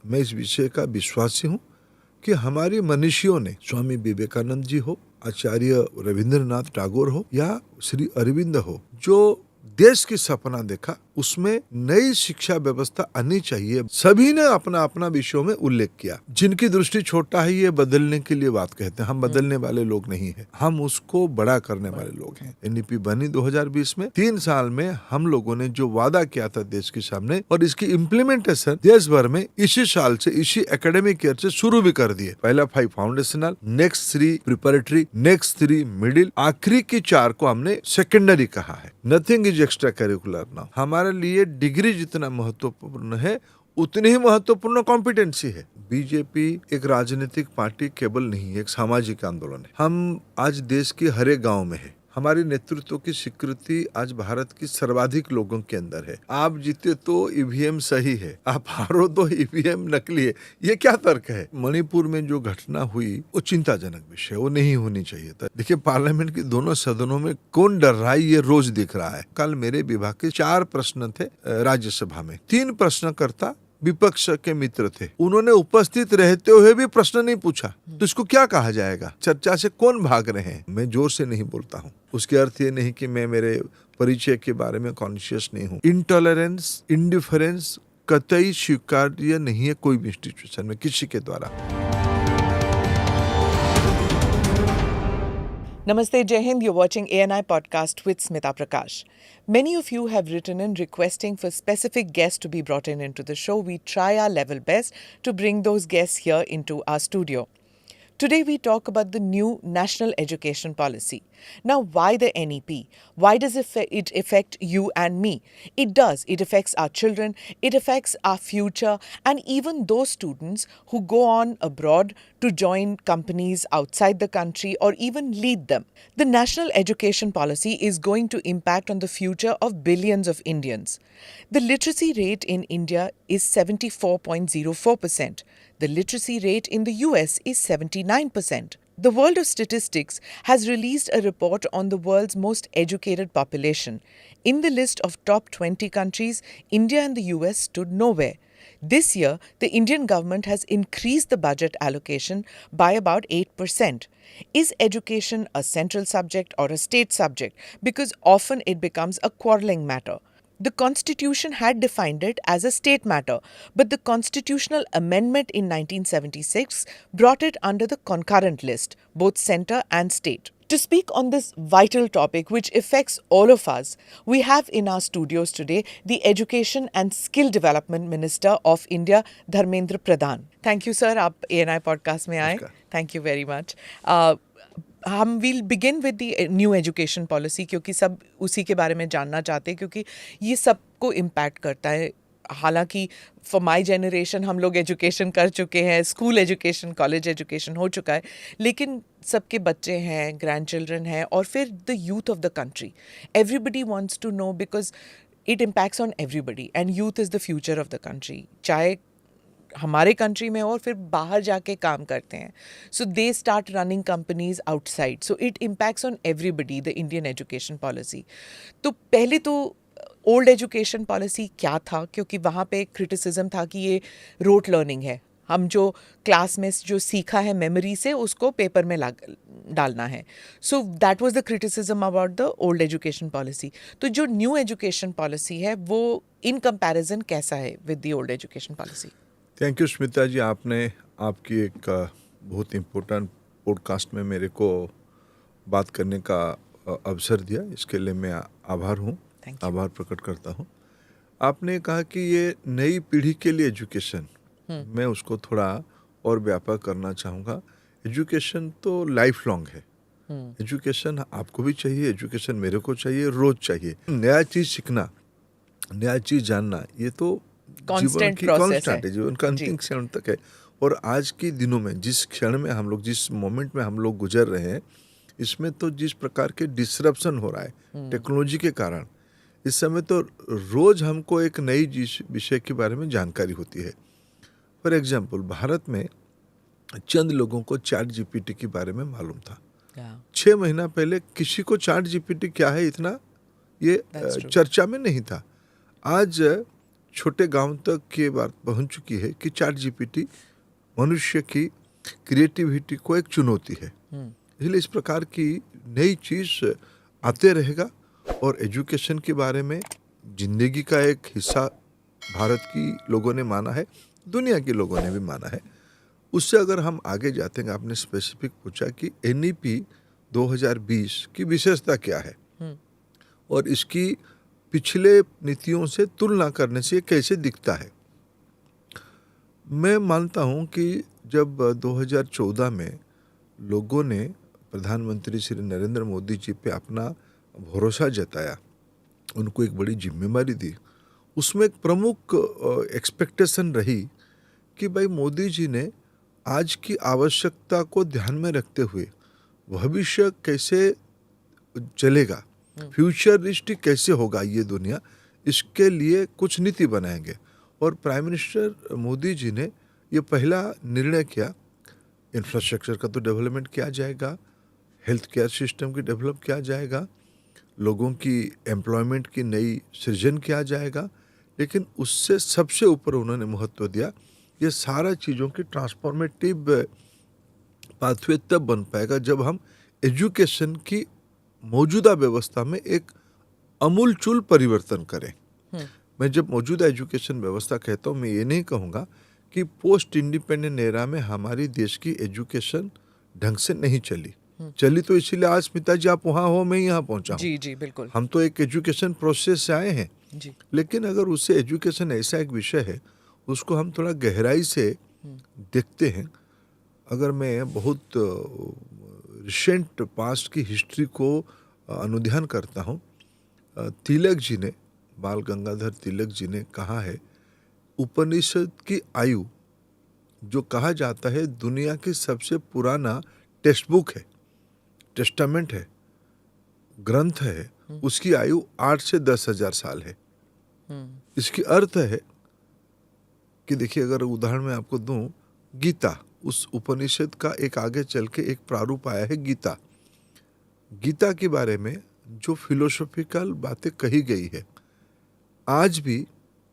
मैं इस विषय का विश्वासी हूँ कि हमारी मनीषियों ने, स्वामी विवेकानंद जी हो, आचार्य रविंद्रनाथ टैगोर हो या श्री अरविंद हो, जो देश की सपना देखा, उसमें नई शिक्षा व्यवस्था आनी चाहिए। सभी ने अपना अपना विषयों में उल्लेख किया। जिनकी दृष्टि छोटा है ये बदलने के लिए बात कहते हैं। हम बदलने वाले लोग नहीं है, हम उसको बड़ा करने वाले लोग हैं। एनईपी बनी 2020 में। 3 साल में हम लोगों ने जो वादा किया था देश के सामने, और इसकी इम्प्लीमेंटेशन देश भर में इसी साल से, इसी एकेडमिक ईयर से शुरू भी कर दिए। पहला 5 foundational, next 3 preparatory, next 3 middle, आखिरी की 4 को हमने सेकेंडरी कहा है। Nothing is extra curricular now. हमारे लिए डिग्री जितना महत्वपूर्ण है उतनी ही महत्वपूर्ण कॉम्पिटेंसी है। बीजेपी एक राजनीतिक पार्टी केवल नहीं है, एक सामाजिक आंदोलन है। हम आज देश के हर एक गांव में है। हमारी नेतृत्व की स्वीकृति आज भारत की सर्वाधिक लोगों के अंदर है। आप जीते तो ईवीएम सही है, आप हारो तो ईवीएम नकली है। ये क्या तर्क है? मणिपुर में जो घटना हुई वो चिंताजनक विषय, वो नहीं होनी चाहिए था। देखिए, पार्लियामेंट के दोनों सदनों में कौन डर रहा है ये रोज दिख रहा है। कल मेरे विभाग के 4 प्रश्न थे राज्यसभा में। 3 प्रश्नकर्ता विपक्ष के मित्र थे, उन्होंने उपस्थित रहते हुए भी प्रश्न नहीं पूछा, तो इसको क्या कहा जाएगा? चर्चा से कौन भाग रहे हैं? मैं जोर से नहीं बोलता हूँ, उसके अर्थ ये नहीं कि मैं मेरे परिचय के बारे में कॉन्शियस नहीं हूँ। इंटॉलरेंस, इंडिफरेंस कतई स्वीकार्य नहीं है कोई भी इंस्टीट्यूशन में किसी के द्वारा। Namaste, Jai Hind. You're watching ANI Podcast with Smita Prakash. Many of you have written in requesting for specific guests to be brought into the show. We try our level best to bring those guests here into our studio. Today we talk about the new National Education Policy. Now, why the NEP? Why does it affect you and me? It does. It affects our children, it affects our future, and even those students who go on abroad to join companies outside the country or even lead them. The National Education Policy is going to impact on the future of billions of Indians. The literacy rate in India is 74.04%. The literacy rate in the US is 79%. The World of Statistics has released a report on the world's most educated population. In the list of top 20 countries, India and the US stood nowhere. This year, the Indian government has increased the budget allocation by about 8%. Is education a central subject or a state subject? Because often it becomes a quarreling matter. The Constitution had defined it as a state matter, but the Constitutional Amendment in 1976 brought it under the concurrent list, both centre and state. To speak on this vital topic, which affects all of us, we have in our studios today the Education and Skill Development Minister of India, Dharmendra Pradhan. Thank you, sir. आप ANI podcast में आए. Thank you very much. हम will begin with the new education policy, क्योंकि सब उसी के बारे में जानना चाहते हैं, क्योंकि ये सबको इम्पैक्ट करता है। हालांकि फॉर माई जनरेशन हम लोग एजुकेशन कर चुके हैं, स्कूल एजुकेशन, कॉलेज एजुकेशन हो चुका है, लेकिन सबके बच्चे हैं, ग्रैंड चिल्ड्रन हैं, और फिर the youth of the country. Everybody wants to know because it impacts on everybody and youth is the future of the country, चाहे हमारे कंट्री में और फिर बाहर जाके काम करते हैं। So they start running companies outside, so it impacts on everybody the Indian education policy. तो पहले तो ओल्ड एजुकेशन पॉलिसी क्या था, क्योंकि वहाँ पे क्रिटिसिज्म था कि ये रोट लर्निंग है, हम जो क्लास में जो सीखा है मेमोरी से उसको पेपर में डालना है। So that was the criticism about the old education policy. तो जो न्यू एजुकेशन पॉलिसी है वो इन कंपैरिजन कैसा है with the old education policy? Thank you Smita ji, आपने आपकी एक बहुत इम्पोर्टेंट पॉडकास्ट में मेरे को बात करने का अवसर दिया, इसके लिए मैं आभार हूँ, आभार प्रकट करता हूँ। आपने कहा कि ये नई पीढ़ी के लिए एजुकेशन, मैं उसको थोड़ा और व्यापक करना चाहूँगा। एजुकेशन तो लाइफ लॉन्ग है। एजुकेशन आपको भी चाहिए, एजुकेशन मेरे को चाहिए, रोज चाहिए। नया चीज़ सीखना, नया चीज़ जानना, ये तो जीवन की कांस्टेंट है, जीवन का अंतिम क्षण तक है। और आज के दिनों में जिस क्षण में हम लोग, जिस मोमेंट में हम लोग गुजर रहे हैं, इसमें तो जिस प्रकार के डिसरप्शन हो रहा है टेक्नोलॉजी के कारण, इस समय तो रोज हमको एक नई विषय के बारे में जानकारी होती है। फॉर एग्जाम्पल, भारत में चंद लोगों को ChatGPT के बारे में मालूम था। 6 महीना पहले किसी को ChatGPT क्या है इतना ये चर्चा में नहीं था। आज छोटे गांव तक ये बात पहुंच चुकी है कि चैट जीपीटी मनुष्य की क्रिएटिविटी को एक चुनौती है। इसलिए इस प्रकार की नई चीज आते रहेगा और एजुकेशन के बारे में जिंदगी का एक हिस्सा भारत की लोगों ने माना है, दुनिया के लोगों ने भी माना है। उससे अगर हम आगे जाते हैं, आपने स्पेसिफिक पूछा कि एनईपी 2020 की विशेषता क्या है और इसकी पिछले नीतियों से तुलना करने से ये कैसे दिखता है। मैं मानता हूं कि जब 2014 में लोगों ने प्रधानमंत्री श्री नरेंद्र मोदी जी पे अपना भरोसा जताया, उनको एक बड़ी जिम्मेदारी दी, उसमें एक प्रमुख एक्सपेक्टेशन रही कि भाई मोदी जी ने आज की आवश्यकता को ध्यान में रखते हुए भविष्य कैसे चलेगा, फ्यूचरिस्टिक कैसे होगा ये दुनिया, इसके लिए कुछ नीति बनाएंगे। और प्राइम मिनिस्टर मोदी जी ने ये पहला निर्णय किया, इंफ्रास्ट्रक्चर का तो डेवलपमेंट किया जाएगा, हेल्थ केयर सिस्टम की डेवलप किया जाएगा, लोगों की एम्प्लॉयमेंट की नई सृजन किया जाएगा, लेकिन उससे सबसे ऊपर उन्होंने महत्व दिया ये सारा चीज़ों की ट्रांसफॉर्मेटिव पाथवे तब बन पाएगा जब हम एजुकेशन की मौजूदा व्यवस्था में एक अमूलचूल परिवर्तन करें। मैं जब मौजूदा एजुकेशन व्यवस्था कहता हूँ, मैं ये नहीं कहूँगा कि पोस्ट इंडिपेंडेंट एरा में हमारी देश की एजुकेशन ढंग से नहीं चली तो इसीलिए आज स्मिता जी आप वहाँ हो, मैं यहाँ पहुँचा हूँ। जी जी बिल्कुल। हम तो एक एजुकेशन प्रोसेस से आए हैं जी। लेकिन अगर उससे एजुकेशन ऐसा एक विषय है, उसको हम थोड़ा गहराई से देखते हैं। अगर मैं बहुत रिसेंट पास्ट की हिस्ट्री को अनुध्यान करता हूँ, तिलक जी ने, बाल गंगाधर तिलक जी ने कहा है, उपनिषद की आयु जो कहा जाता है दुनिया की सबसे पुराना टेक्स्ट बुक है, टेस्टामेंट है, ग्रंथ है, उसकी आयु 8 से 10,000 साल है। इसकी अर्थ है कि देखिए, अगर उदाहरण मैं आपको दूं, गीता, उस उपनिषद का एक आगे चल के एक प्रारूप आया है गीता। गीता के बारे में जो फिलोसॉफिकल बातें कही गई है आज भी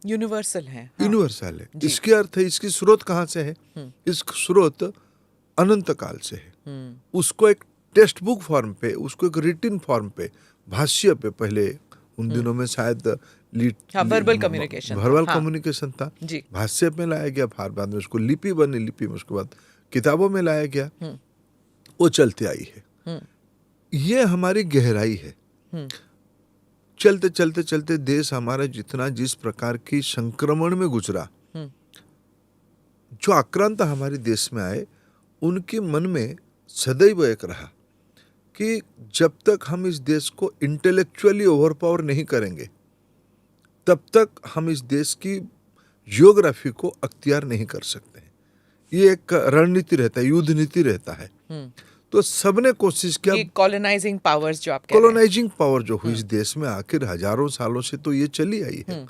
यूनिवर्सल है। हाँ। यूनिवर्सल है। इसके अर्थ है, इसकी स्रोत कहाँ से है? इसका स्रोत अनंत काल से है। उसको एक टेक्स्ट बुक फॉर्म पे, उसको एक रिटिन फॉर्म पे, भाष्य पे, पहले उन दिनों में शायद वर्बल कम्युनिकेशन था, भाष्य में लाया गया, फिर बाद में उसको लिपि बनी, लिपि में उसके बाद किताबों में लाया गया, वो चलती आई है। ये हमारी गहराई है। चलते चलते चलते देश हमारा जितना जिस प्रकार की संक्रमण में गुजरा, जो आक्रांता हमारे देश में आए, उनके मन में सदैव एक रहा कि जब तक हम इस देश को इंटेलेक्चुअली ओवरपावर नहीं करेंगे तब तक हम इस देश की जियोग्राफी को अख्तियार नहीं कर सकते हैं। ये एक रणनीति रहता है, युद्ध नीति रहता है। तो सबने कोशिश किया, कॉलोनाइजिंग पावर्स जो आप कह रहे हैं, कॉलोनाइजिंग पावर जो हुई इस देश में आखिर हजारों सालों से तो ये चली आई है।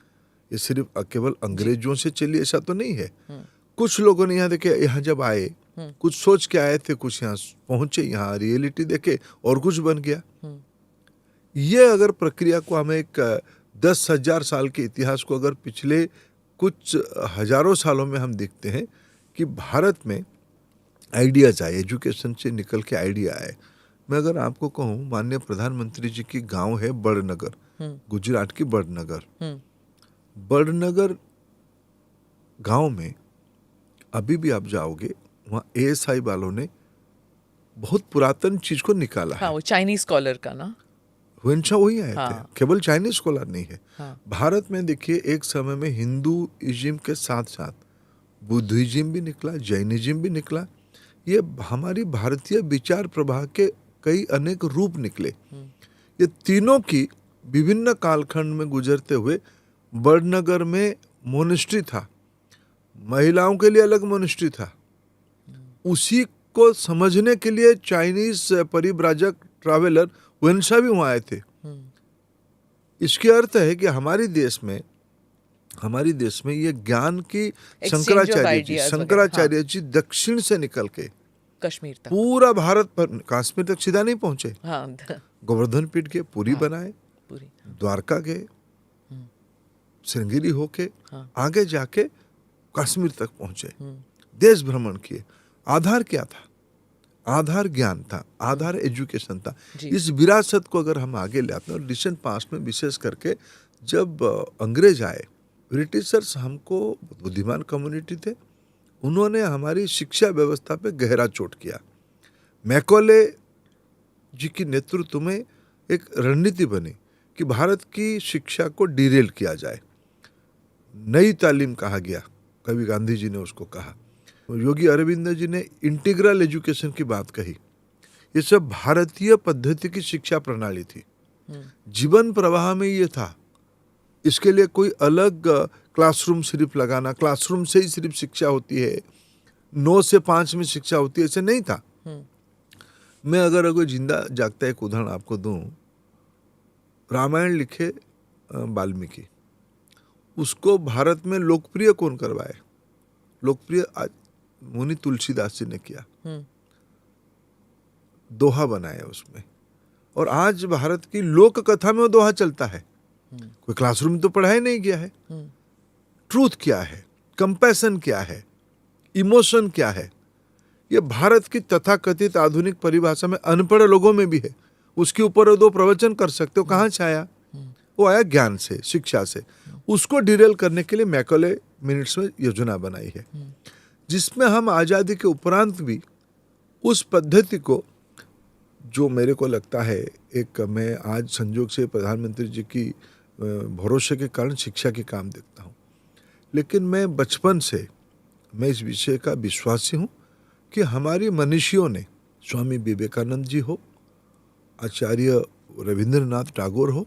ये सिर्फ केवल अंग्रेजों से चली ऐसा तो नहीं है। कुछ लोगों ने यहाँ देखे, यहाँ जब आए कुछ सोच के आए थे, कुछ यहाँ पहुंचे, यहाँ रियलिटी देखे और कुछ बन गया। ये अगर प्रक्रिया को हमें एक 10,000 साल के इतिहास को अगर पिछले कुछ हजारों सालों में हम देखते हैं कि भारत में आइडियाज आए, एजुकेशन से निकल के आइडिया आए। मैं अगर आपको कहूँ, माननीय प्रधानमंत्री जी की गांव है बड़नगर, गुजरात की बड़नगर। बड़नगर गांव में अभी भी आप जाओगे, वहाँ ASI वालों ने बहुत पुरातन चीज को निकाला है। वो चाइनीज स्कॉलर का ना, वंशा वही आए थे, केवल चाइनीज स्कॉलर नहीं है। भारत में देखिए, एक समय में हिंदुइज्म के साथ साथ बुद्धिज्म भी निकला, जैनिज्म भी निकला। ये हमारी भारतीय विचार प्रवाह के कई अनेक रूप निकले। ये तीनों की विभिन्न कालखंड में गुजरते हुए बड़नगर में मोनेस्ट्री था, महिलाओं के लिए अलग मोनेस्ट्री था। उसी को समझने के लिए चाइनीज परिव्राजक ट्रैवलर वंशा भी वहां आए थे। इसके अर्थ है कि हमारे देश में ये ज्ञान की शंकराचार्य जी दक्षिण से निकल के कश्मीर तक, पूरा भारत पर, कश्मीर तक सीधा नहीं पहुंचे। गोवर्धन पीठ गए, पुरी बनाए, द्वारका गए, श्रृंगेरी होके हाँ। आगे जाके कश्मीर तक पहुंचे, देश भ्रमण किए। आधार क्या था? आधार ज्ञान था, आधार एजुकेशन था। जी। इस विरासत को अगर हम आगे ले आते हैं, और रिसेंट पास्ट में विशेष करके जब अंग्रेज आए, ब्रिटिशर्स हमको बुद्धिमान कम्युनिटी थे, उन्होंने हमारी शिक्षा व्यवस्था पे गहरा चोट किया। मैकॉले जी की नेतृत्व में एक रणनीति बनी कि भारत की शिक्षा को डिरेल किया जाए। नई तालीम कहा गया, कभी गांधी जी ने उसको कहा, योगी अरविंद जी ने इंटीग्रल एजुकेशन की बात कही। ये सब भारतीय पद्धति की शिक्षा प्रणाली थी, जीवन प्रवाह में ये था। इसके लिए कोई अलग क्लासरूम सिर्फ लगाना, क्लासरूम से ही सिर्फ शिक्षा होती है, 9 से 5 में शिक्षा होती है, ऐसे नहीं था। मैं अगर कोई जिंदा जागता एक उदाहरण आपको दूं, रामायण लिखे वाल्मीकि, उसको भारत में लोकप्रिय कौन करवाए? लोकप्रिय आज मुनि तुलसीदास जी ने किया, दोहा बनाया उसमें। और आज भारत की लोक कथा में वो दोहा चलता है। कोई क्लासरूम में तो पढ़ाया नहीं गया है। ट्रूथ क्या है, कंपैशन क्या है, इमोशन क्या है, ये भारत की तथाकथित आधुनिक परिभाषा में अनपढ़ लोगों में भी है। उसके ऊपर 2 प्रवचन कर सकते हो। कहाँ से आया? वो आया ज्ञान से, शिक्षा से। उसको डिरेल करने के लिए मैकॉले मिनट्स में योजना बनाई है, जिसमें हम आज़ादी के उपरांत भी उस पद्धति को, जो मेरे को लगता है, एक मैं आज संजोग से प्रधानमंत्री जी की भरोसे के कारण शिक्षा के काम देखता हूँ, लेकिन मैं बचपन से मैं इस विषय का विश्वासी हूँ कि हमारी मनीषियों ने, स्वामी विवेकानंद जी हो, आचार्य रविंद्रनाथ टैगोर हो,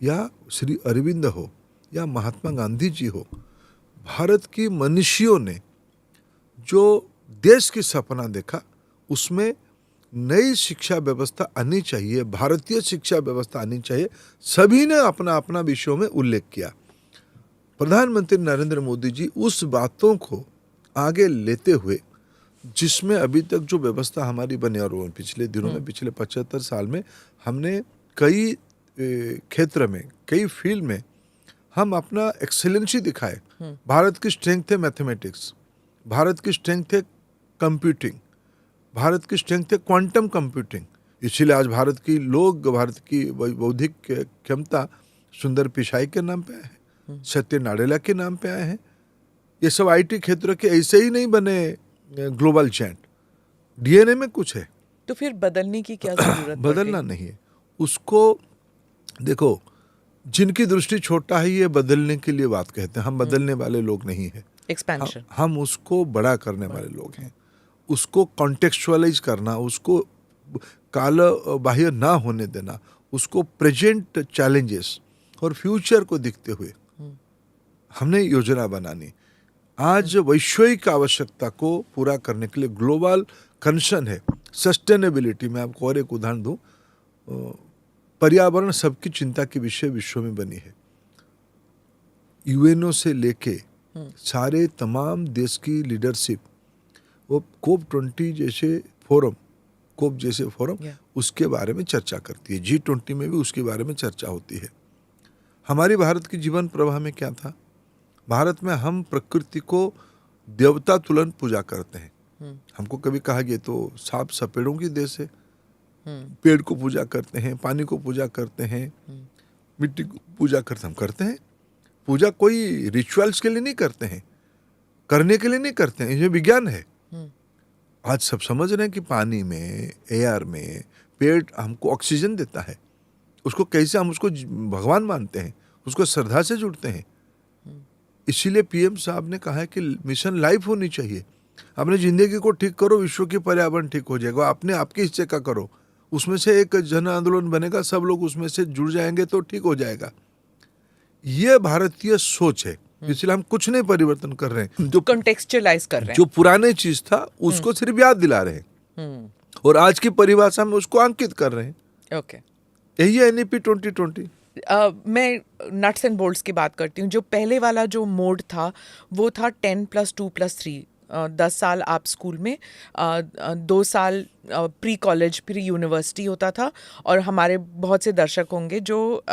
या श्री अरविंद हो, या महात्मा गांधी जी हो, भारत की मनीषियों ने जो देश की सपना देखा, उसमें नई शिक्षा व्यवस्था आनी चाहिए, भारतीय शिक्षा व्यवस्था आनी चाहिए। सभी ने अपना अपना विषयों में उल्लेख किया। प्रधानमंत्री नरेंद्र मोदी जी उस बातों को आगे लेते हुए, जिसमें अभी तक जो व्यवस्था हमारी बनी, और पिछले दिनों में, पिछले 75 साल में हमने कई क्षेत्र में, कई फील्ड में हम अपना एक्सेलेंसी दिखाए। भारत की स्ट्रेंथ है मैथमेटिक्स, भारत की स्ट्रेंथ है कंप्यूटिंग, भारत की स्ट्रेंथ है क्वांटम कंप्यूटिंग। इसीलिए आज भारत की बौद्धिक क्षमता सुंदर पिचाई के नाम पे आए हैं, सत्य नाडेला के नाम पे आए हैं। ये सब आईटी क्षेत्र के ऐसे ही नहीं बने ग्लोबल जायंट, डीएनए में कुछ है। तो फिर बदलने की क्या जरूरत? बदलना नहीं है उसको। देखो, जिनकी दृष्टि छोटा है, ये बदलने के लिए बात कहते हैं। हम बदलने वाले लोग नहीं हैं, एक्सपेंशन। हम उसको बड़ा करने वाले लोग हैं। उसको कॉन्टेक्चुअलाइज करना, उसको काल बाह्य ना होने देना, उसको प्रेजेंट चैलेंजेस और फ्यूचर को देखते हुए हमने योजना बनानी। आज वैश्विक आवश्यकता को पूरा करने के लिए ग्लोबल कंसर्न है सस्टेनेबिलिटी। मैं आपको और एक उदाहरण दूं, पर्यावरण सबकी चिंता की विषय विश्व में बनी है। यूएनओ से लेके सारे तमाम देश की लीडरशिप, वो COP20 जैसे फोरम, उसके बारे में चर्चा करती है। G20 में भी उसके बारे में चर्चा होती है। हमारी भारत की जीवन प्रवाह में क्या था? भारत में हम प्रकृति को देवता तुलन पूजा करते हैं। हमको कभी कहा गया तो सांप सपेड़ों की देश है। पेड़ को पूजा करते हैं, पानी को पूजा करते हैं, मिट्टी को पूजा करते, हम करते हैं। पूजा कोई रिचुअल्स के लिए नहीं करते हैं, करने के लिए नहीं करते हैं, ये विज्ञान है। आज सब समझ रहे हैं कि पानी में, एयर में पेड़ हमको ऑक्सीजन देता है। उसको कैसे हम उसको भगवान मानते हैं, उसको श्रद्धा से जुड़ते हैं। इसीलिए पीएम साहब ने कहा है कि मिशन लाइफ होनी चाहिए। अपनी जिंदगी को ठीक करो, विश्व की पर्यावरण ठीक हो जाएगा। अपने आपके हिस्से का करो, उसमें से एक जन आंदोलन बनेगा, सब लोग उसमें से जुड़ जाएंगे तो ठीक हो जाएगा। ये भारतीय सोच है, इसलिए हम कुछ नहीं परिवर्तन कर रहे हैं। जो कॉन्टेक्चुअलाइज कर रहे हैं, जो पुराने चीज था उसको सिर्फ याद दिला रहे हैं, और आज की परिभाषा में उसको अंकित कर रहे हैं। ओके, यही है NEP 2020। मैं नट्स एंड बोल्ट्स की बात करती हूँ। जो पहले वाला जो मोड था वो था 10+2+3 10 साल आप स्कूल में, 2 साल प्री कॉलेज प्री यूनिवर्सिटी होता था, और हमारे बहुत से दर्शक होंगे जो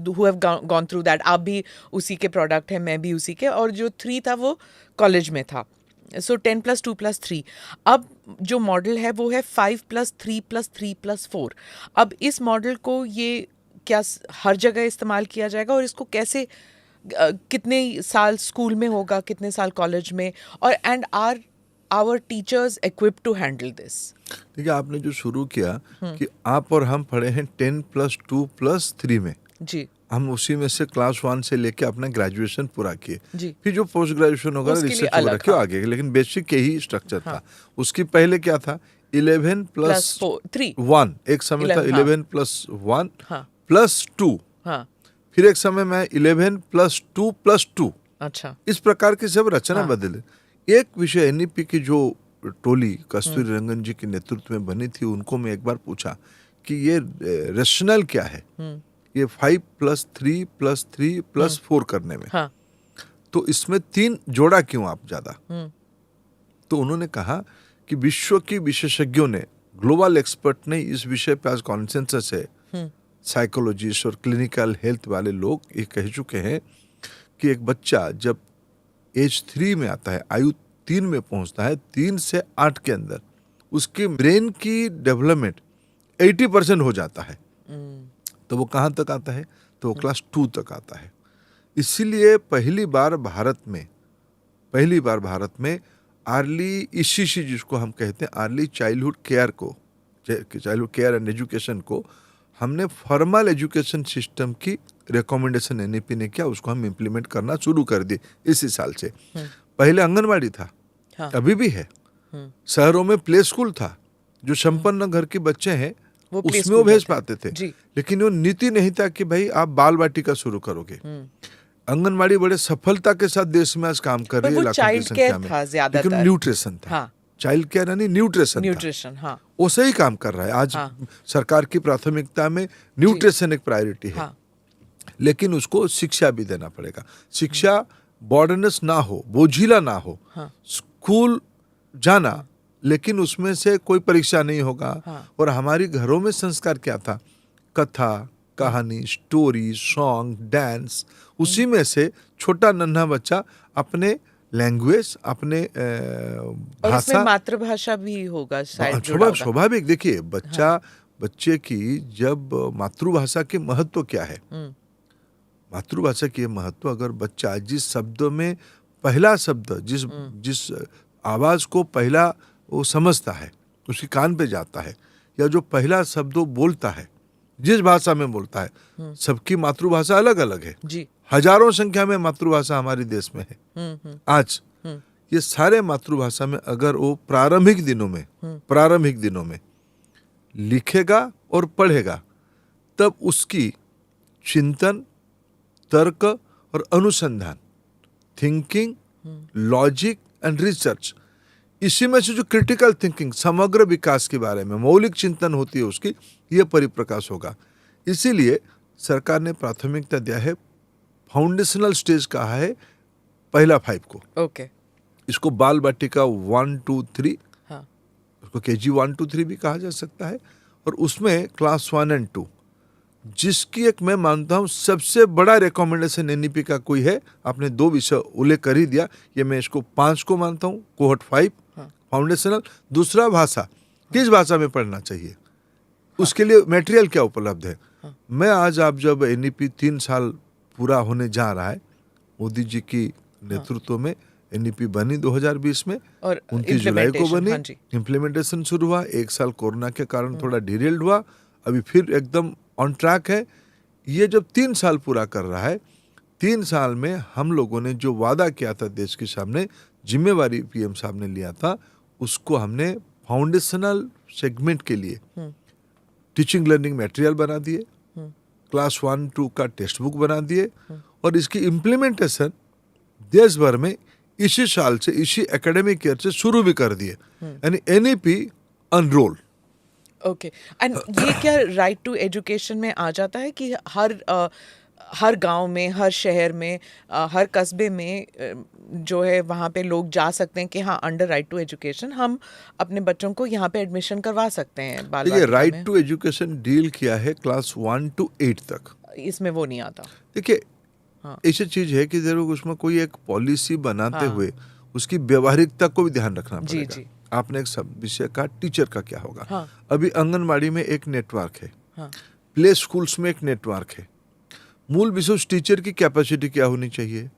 who have gone through that, आप भी उसी के प्रोडक्ट हैं, मैं भी उसी के, और जो 3 था वो कॉलेज में था। सो 10+2+3। अब जो मॉडल है वो है 5+3+3+4। अब इस मॉडल को ये क्या हर जगह इस्तेमाल किया जाएगा, और इसको कैसे कितने साल स्कूल में होगा, कितने साल कॉलेज में, और and are our teachers equipped to handle this? देखिए, आपने जो शुरू किया कि आप और हम पढ़े हैं 10+2+3 में, जी हम उसी में से क्लास 1 से लेके अपना ग्रेजुएशन पूरा किए। जी। फिर जो पोस्ट ग्रेजुएशन होगा उसके लिए रिसर्च अलग, वगैरह क्यों हाँ। आगे, लेकिन बेसिक यही स्ट्रक्चर था। उसकी पहले क्या था, 11+1, एक समय था 11, हाँ। 11+1 हाँ +2, हाँ। फिर एक समय में 11+2+2। अच्छा। इस प्रकार की सब रचना हाँ। बदले। एक विषय एनईपी की जो टोली कस्तूरी रंगन जी के नेतृत्व में बनी थी, उनको मैं एक बार पूछा कि ये रेशनल क्या है ये 5+3+3+4 करने में, हाँ। तो इसमें 3 जोड़ा क्यों आप ज्यादा? तो उन्होंने कहा कि विश्व की विशेषज्ञों ने, ग्लोबल एक्सपर्ट ने इस विषय पे आज कॉन्सेंसस है, साइकोलॉजिस्ट और क्लिनिकल हेल्थ वाले लोग ये कह चुके हैं कि एक बच्चा जब एज 3 में आता है, आयु 3 में पहुंचता है, 3 से 8 के अंदर उसकी ब्रेन की डेवलपमेंट 80% हो जाता है। तो वो कहाँ तक आता है? तो वो क्लास 2 तक आता है। इसीलिए पहली बार भारत में अर्ली ईसीसी, जिसको हम कहते हैं अर्ली चाइल्डहुड केयर को, चाइल्डहुड केयर एंड एजुकेशन को, हमने फॉर्मल एजुकेशन सिस्टम की रिकमेंडेशन एनईपी ने किया, उसको हम इम्प्लीमेंट करना शुरू कर दिए इसी साल से। पहले आंगनवाड़ी था, हाँ। अभी भी है, शहरों में प्ले स्कूल था, जो संपन्न घर के बच्चे हैं वो प्ले उसमें वो स्कूल भेज जाते हैं। पाते थे। जी। लेकिन वो नीति नहीं था कि भाई आप बाल वाटिका शुरू करोगे। आंगनवाड़ी बड़े सफलता के साथ देश में आज काम कर पर रही है, वो लाखों की चाइल्ड संख्या केयर में, था ज्यादातर। लेकिन न्यूट्रिशन था। हाँ। चाइल्ड केयर यानी न्यूट्रिशन था। न्यूट्रिशन, हाँ। वो सही काम कर रहा है आज। हाँ। सरकार की प्राथमिकता में न्यूट्रिशन एक प्रायोरिटी है। हाँ। लेकिन उसको शिक्षा भी देना पड़ेगा। शिक्षा बॉर्डनस ना हो, बोझिला ना हो। हाँ। स्कूल जाना, लेकिन उसमें से कोई परीक्षा नहीं होगा। हाँ। और हमारी घरों में संस्कार क्या था? कथा, कहानी, स्टोरी, सॉन्ग, डांस, उसी में से छोटा नन्हा बच्चा अपने लैंग्वेज, अपने और इसमें भाषा, मातृभाषा भी होगा शायद जुड़ा होगा। स्वाभाविक। देखिए, बच्चे की जब मातृभाषा के महत्व क्या है, मातृभाषा की महत्व, अगर बच्चा जिस शब्द में पहला शब्द, जिस आवाज को पहला वो समझता है, उसके कान पे जाता है, या जो पहला शब्द वो बोलता है, जिस भाषा में बोलता है, सबकी मातृभाषा अलग अलग है जी। हजारों संख्या में मातृभाषा हमारे देश में है। आज ये सारे मातृभाषा में अगर वो प्रारंभिक दिनों में लिखेगा और पढ़ेगा, तब उसकी चिंतन, तर्क और अनुसंधान, थिंकिंग, लॉजिक एंड रिसर्च, इसी में से जो क्रिटिकल थिंकिंग, समग्र विकास के बारे में मौलिक चिंतन होती है उसकी, यह परिप्रकाश होगा। इसीलिए सरकार ने प्राथमिकता दिया है, फाउंडेशनल स्टेज कहा है पहला 5 को। ओके। इसको बाल वाटिका 1, 2, 3, हाँ। उसको KG 1, 2, 3 भी कहा जा सकता है। और उसमें क्लास 1 और 2, जिसकी एक मैं मानता हूं सबसे बड़ा रिकमेंडेशन एनईपी का कोई है, आपने 2 विषय उल्लेख कर ही दिया, ये मैं इसको 5 को मानता हूं, कोहॉर्ट 5 फाउंडेशनल। दूसरा, भाषा, किस भाषा में पढ़ना चाहिए, उसके लिए मटेरियल क्या उपलब्ध है। मैं आज, आप जब एनईपी 3 साल पूरा होने जा रहा है, मोदी जी की नेतृत्व में एनईपी बनी 2020 में, और 29 जुलाई को बनी, हाँ जी। इम्प्लीमेंटेशन शुरू हुआ। 1 साल कोरोना के कारण थोड़ा डिरेल्ड हुआ, अभी फिर एकदम ऑन ट्रैक है। ये जब 3 साल पूरा कर रहा है, 3 साल में हम लोगों ने जो वादा किया था देश के सामने, जिम्मेवारी पीएम साहब ने लिया था, उसको हमने फाउंडेशनल सेगमेंट के लिए टीचिंग लर्निंग मटेरियल बना दिए, क्लास 1, 2 का टेक्स्ट बुक बना दिए, और इसकी इम्प्लीमेंटेशन देश भर में इसी साल से, इसी एकेडमिक ईयर से शुरू भी कर दिए, यानी एनईपी अनरोल। ओके। एंड ये क्या राइट टू एजुकेशन में आ जाता है कि हर गांव में, हर शहर में, हर कस्बे में जो है वहाँ पे लोग जा सकते हैं कि हाँ, अंडर राइट टू एजुकेशन हम अपने बच्चों को यहाँ पे एडमिशन करवा सकते हैं बाल देखिए, वाटिका राइट में। टू एजुकेशन डील किया है क्लास 1 to 8 तक। इसमें वो नहीं आता। देखिए, हाँ। ऐसी चीज है कि जरूर उसमें कोई एक पॉलिसी बनाते हाँ। हुए उसकी व्यवहारिकता को भी ध्यान रखना जी, पड़ेगा। जी। आपने एक सब विषय का टीचर का क्या होगा। हाँ। अभी आंगनबाड़ी में एक नेटवर्क है, हाँ। प्ले स्कूल्स में एक नेटवर्क है। मूल विषय उस टीचर की कैपेसिटी क्या होनी चाहिए,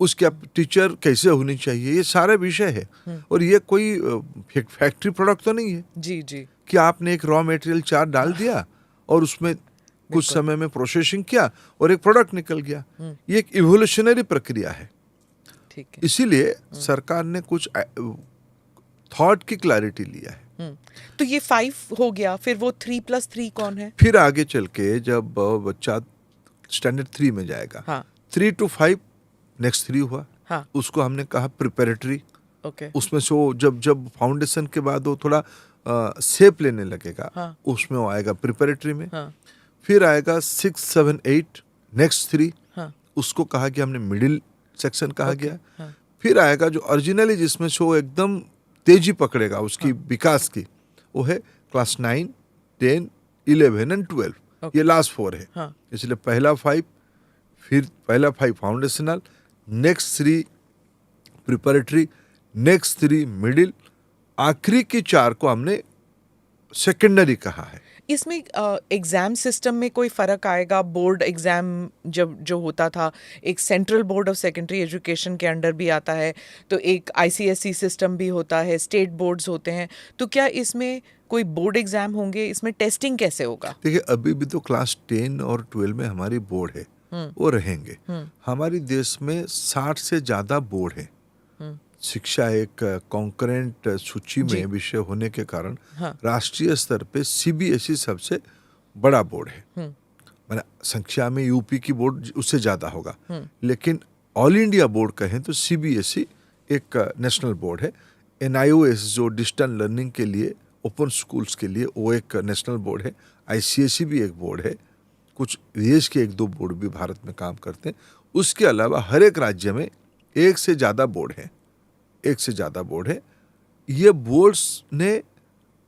उस टीचर कैसे होनी चाहिए, ये सारे विषय है। और ये कोई फैक्ट्री प्रोडक्ट तो नहीं है जी, जी। कि आपने एक रॉ मटेरियल चार डाल दिया और उसमें कुछ बिल्कुल। समय में प्रोसेसिंग किया और एक प्रोडक्ट निकल गया। ये एक इवोल्यूशनरी प्रक्रिया है। ठीक है। इसीलिए सरकार ने कुछ थॉट की क्लैरिटी लिया है। तो ये 5 हो गया, फिर वो 3+3 कौन है? फिर आगे चल के जब बच्चा स्टैंडर्ड 3 में जाएगा, हाँ। 3 to 5 नेक्स्ट 3 हुआ। हाँ। उसको हमने कहा प्रिपरेटरी। ओके। उसमें से वो जब फाउंडेशन के बाद वो थोड़ा शेप लेने लगेगा, हाँ। उसमें वो आएगा प्रिपरेटरी में। हाँ। फिर आएगा 6, 7, 8 नेक्स्ट 3। हाँ। उसको कहा कि हमने मिडिल सेक्शन कहा ओके। गया। हाँ। फिर आएगा जो ओरिजिनली जिसमें से वो एकदम तेजी पकड़ेगा उसकी विकास की, वो है क्लास 9, 10, 11 and 12। ओके। ये लास्ट 4 है। हाँ। इसलिए पहला 5, फिर पहला 5 foundational, next 3 preparatory, next 3 middle, आखिरी की 4 को हमने सेकेंडरी कहा है। इसमें एग्जाम सिस्टम में कोई फर्क आएगा? बोर्ड एग्जाम जब जो होता था, एक central board of secondary education के अंडर भी आता है, तो एक आईसीएसई सिस्टम भी होता है, स्टेट बोर्ड्स होते हैं, तो क्या इसमें कोई बोर्ड एग्जाम होंगे? इसमें टेस्टिंग कैसे होगा? देखिए, अभी भी तो क्लास 10 और 12 में हमारी बोर्ड है, वो रहेंगे। हमारी देश में 60 से ज्यादा बोर्ड है। शिक्षा एक कॉन्करेंट सूची जी। में विषय होने के कारण हाँ। राष्ट्रीय स्तर पे सीबीएसई सबसे बड़ा बोर्ड है। मैंने संख्या में यूपी की बोर्ड उससे ज्यादा होगा, लेकिन ऑल इंडिया बोर्ड कहें तो सीबीएसई एक नेशनल बोर्ड है। एनआईओएस जो डिस्टेंस लर्निंग के लिए, ओपन स्कूल्स के लिए, वो एक नेशनल बोर्ड है। आईसीएसई भी एक बोर्ड है। कुछ विदेश के 1-2 बोर्ड भी भारत में काम करते हैं। उसके अलावा हर एक राज्य में एक से ज्यादा बोर्ड है। ये बोर्ड्स ने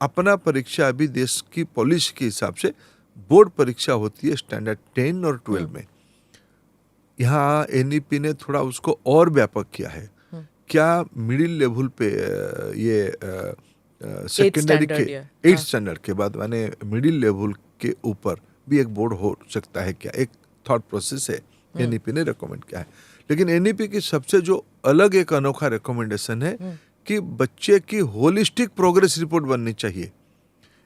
अपना परीक्षा, अभी देश की पॉलिसी के हिसाब से बोर्ड परीक्षा होती है स्टैंडर्ड 10 और 12 में। यहाँ एनईपी ने थोड़ा उसको और व्यापक किया है। क्या मिडिल लेवल पे ये सेकेंडरी के 8 स्टैंडर्ड के बाद माने मिडिल लेवल के ऊपर भी एक बोर्ड हो सकता है क्या? एक थॉट प्रोसेस है, एनईपी ने रिकमेंड किया है। लेकिन एनईपी की सबसे जो अलग एक अनोखा रिकमेंडेशन है कि बच्चे की होलिस्टिक प्रोग्रेस रिपोर्ट बननी चाहिए।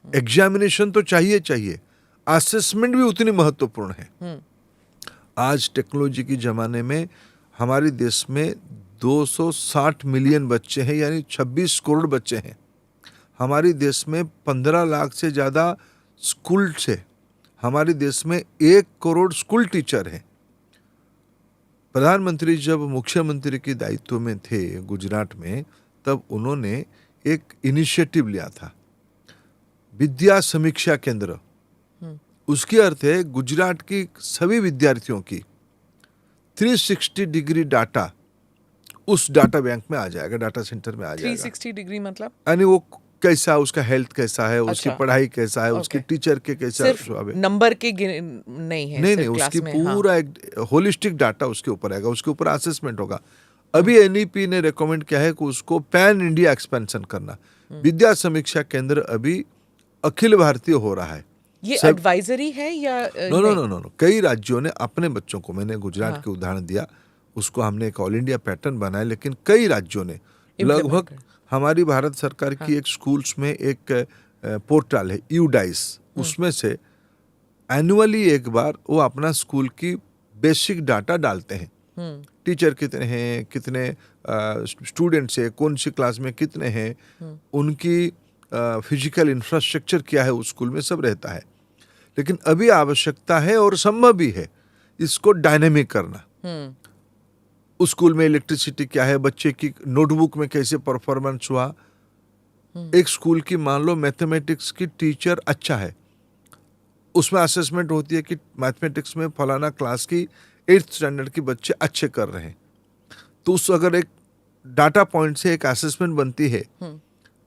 एग्जामिनेशन तो चाहिए, असेसमेंट भी उतनी महत्वपूर्ण है। आज टेक्नोलॉजी के जमाने में हमारे देश में 260 मिलियन बच्चे हैं, यानी 26 करोड़ बच्चे हैं। हमारे देश में 15 लाख से ज्यादा स्कूल है। हमारे देश में 1 करोड़ स्कूल टीचर हैं। प्रधानमंत्री जब मुख्यमंत्री के दायित्व में थे गुजरात में, तब उन्होंने एक इनिशिएटिव लिया था, विद्या समीक्षा केंद्र। उसकी अर्थ है गुजरात की सभी विद्यार्थियों की 360 डिग्री डाटा उस डाटा बैंक में आ जाएगा, डाटा सेंटर में आ जाएगा। 360 डिग्री मतलब? यानी वो कैसा, उसका हेल्थ कैसा है, उसकी अच्छा। पढ़ाई कैसा है, उसकी ओके। टीचर के कैसा सिर्फ स्वभाव है। नंबर के नहीं है, नहीं, सिर्फ क्लास उसकी में। पूरा एक होलिस्टिक डाटा उसके ऊपर आएगा, उसके ऊपर असेसमेंट होगा। अभी एनईपी ने रेकमेंड किया है कि उसको पैन इंडिया एक्सपेंशन करना। विद्या समीक्षा केंद्र अभी अखिल भारतीय हो रहा है। ये एडवाइजरी है या नो, कई राज्यों ने अपने बच्चों को, मैंने गुजरात हाँ। के उदाहरण दिया, उसको हमने एक ऑल इंडिया पैटर्न बनाया, लेकिन कई राज्यों ने लगभग, हमारी भारत सरकार की एक स्कूल्स में एक पोर्टल है यूडाइस, उसमें से एनुअली एक बार वो अपना स्कूल की बेसिक डाटा डालते हैं। टीचर कितने हैं, कितने स्टूडेंट्स है, कौन सी क्लास में कितने हैं, उनकी फिजिकल इंफ्रास्ट्रक्चर क्या है उस स्कूल में, सब रहता है। लेकिन अभी आवश्यकता है और संभव भी है इसको डायनेमिक करना। उस स्कूल में इलेक्ट्रिसिटी क्या है, बच्चे की नोटबुक में कैसे परफॉर्मेंस हुआ। एक स्कूल की मान लो मैथमेटिक्स की टीचर अच्छा है, उसमें असेसमेंट होती है कि मैथमेटिक्स में फलाना क्लास की 8th स्टैंडर्ड के बच्चे अच्छे कर रहे हैं, तो उस अगर एक डाटा पॉइंट से एक असेसमेंट बनती है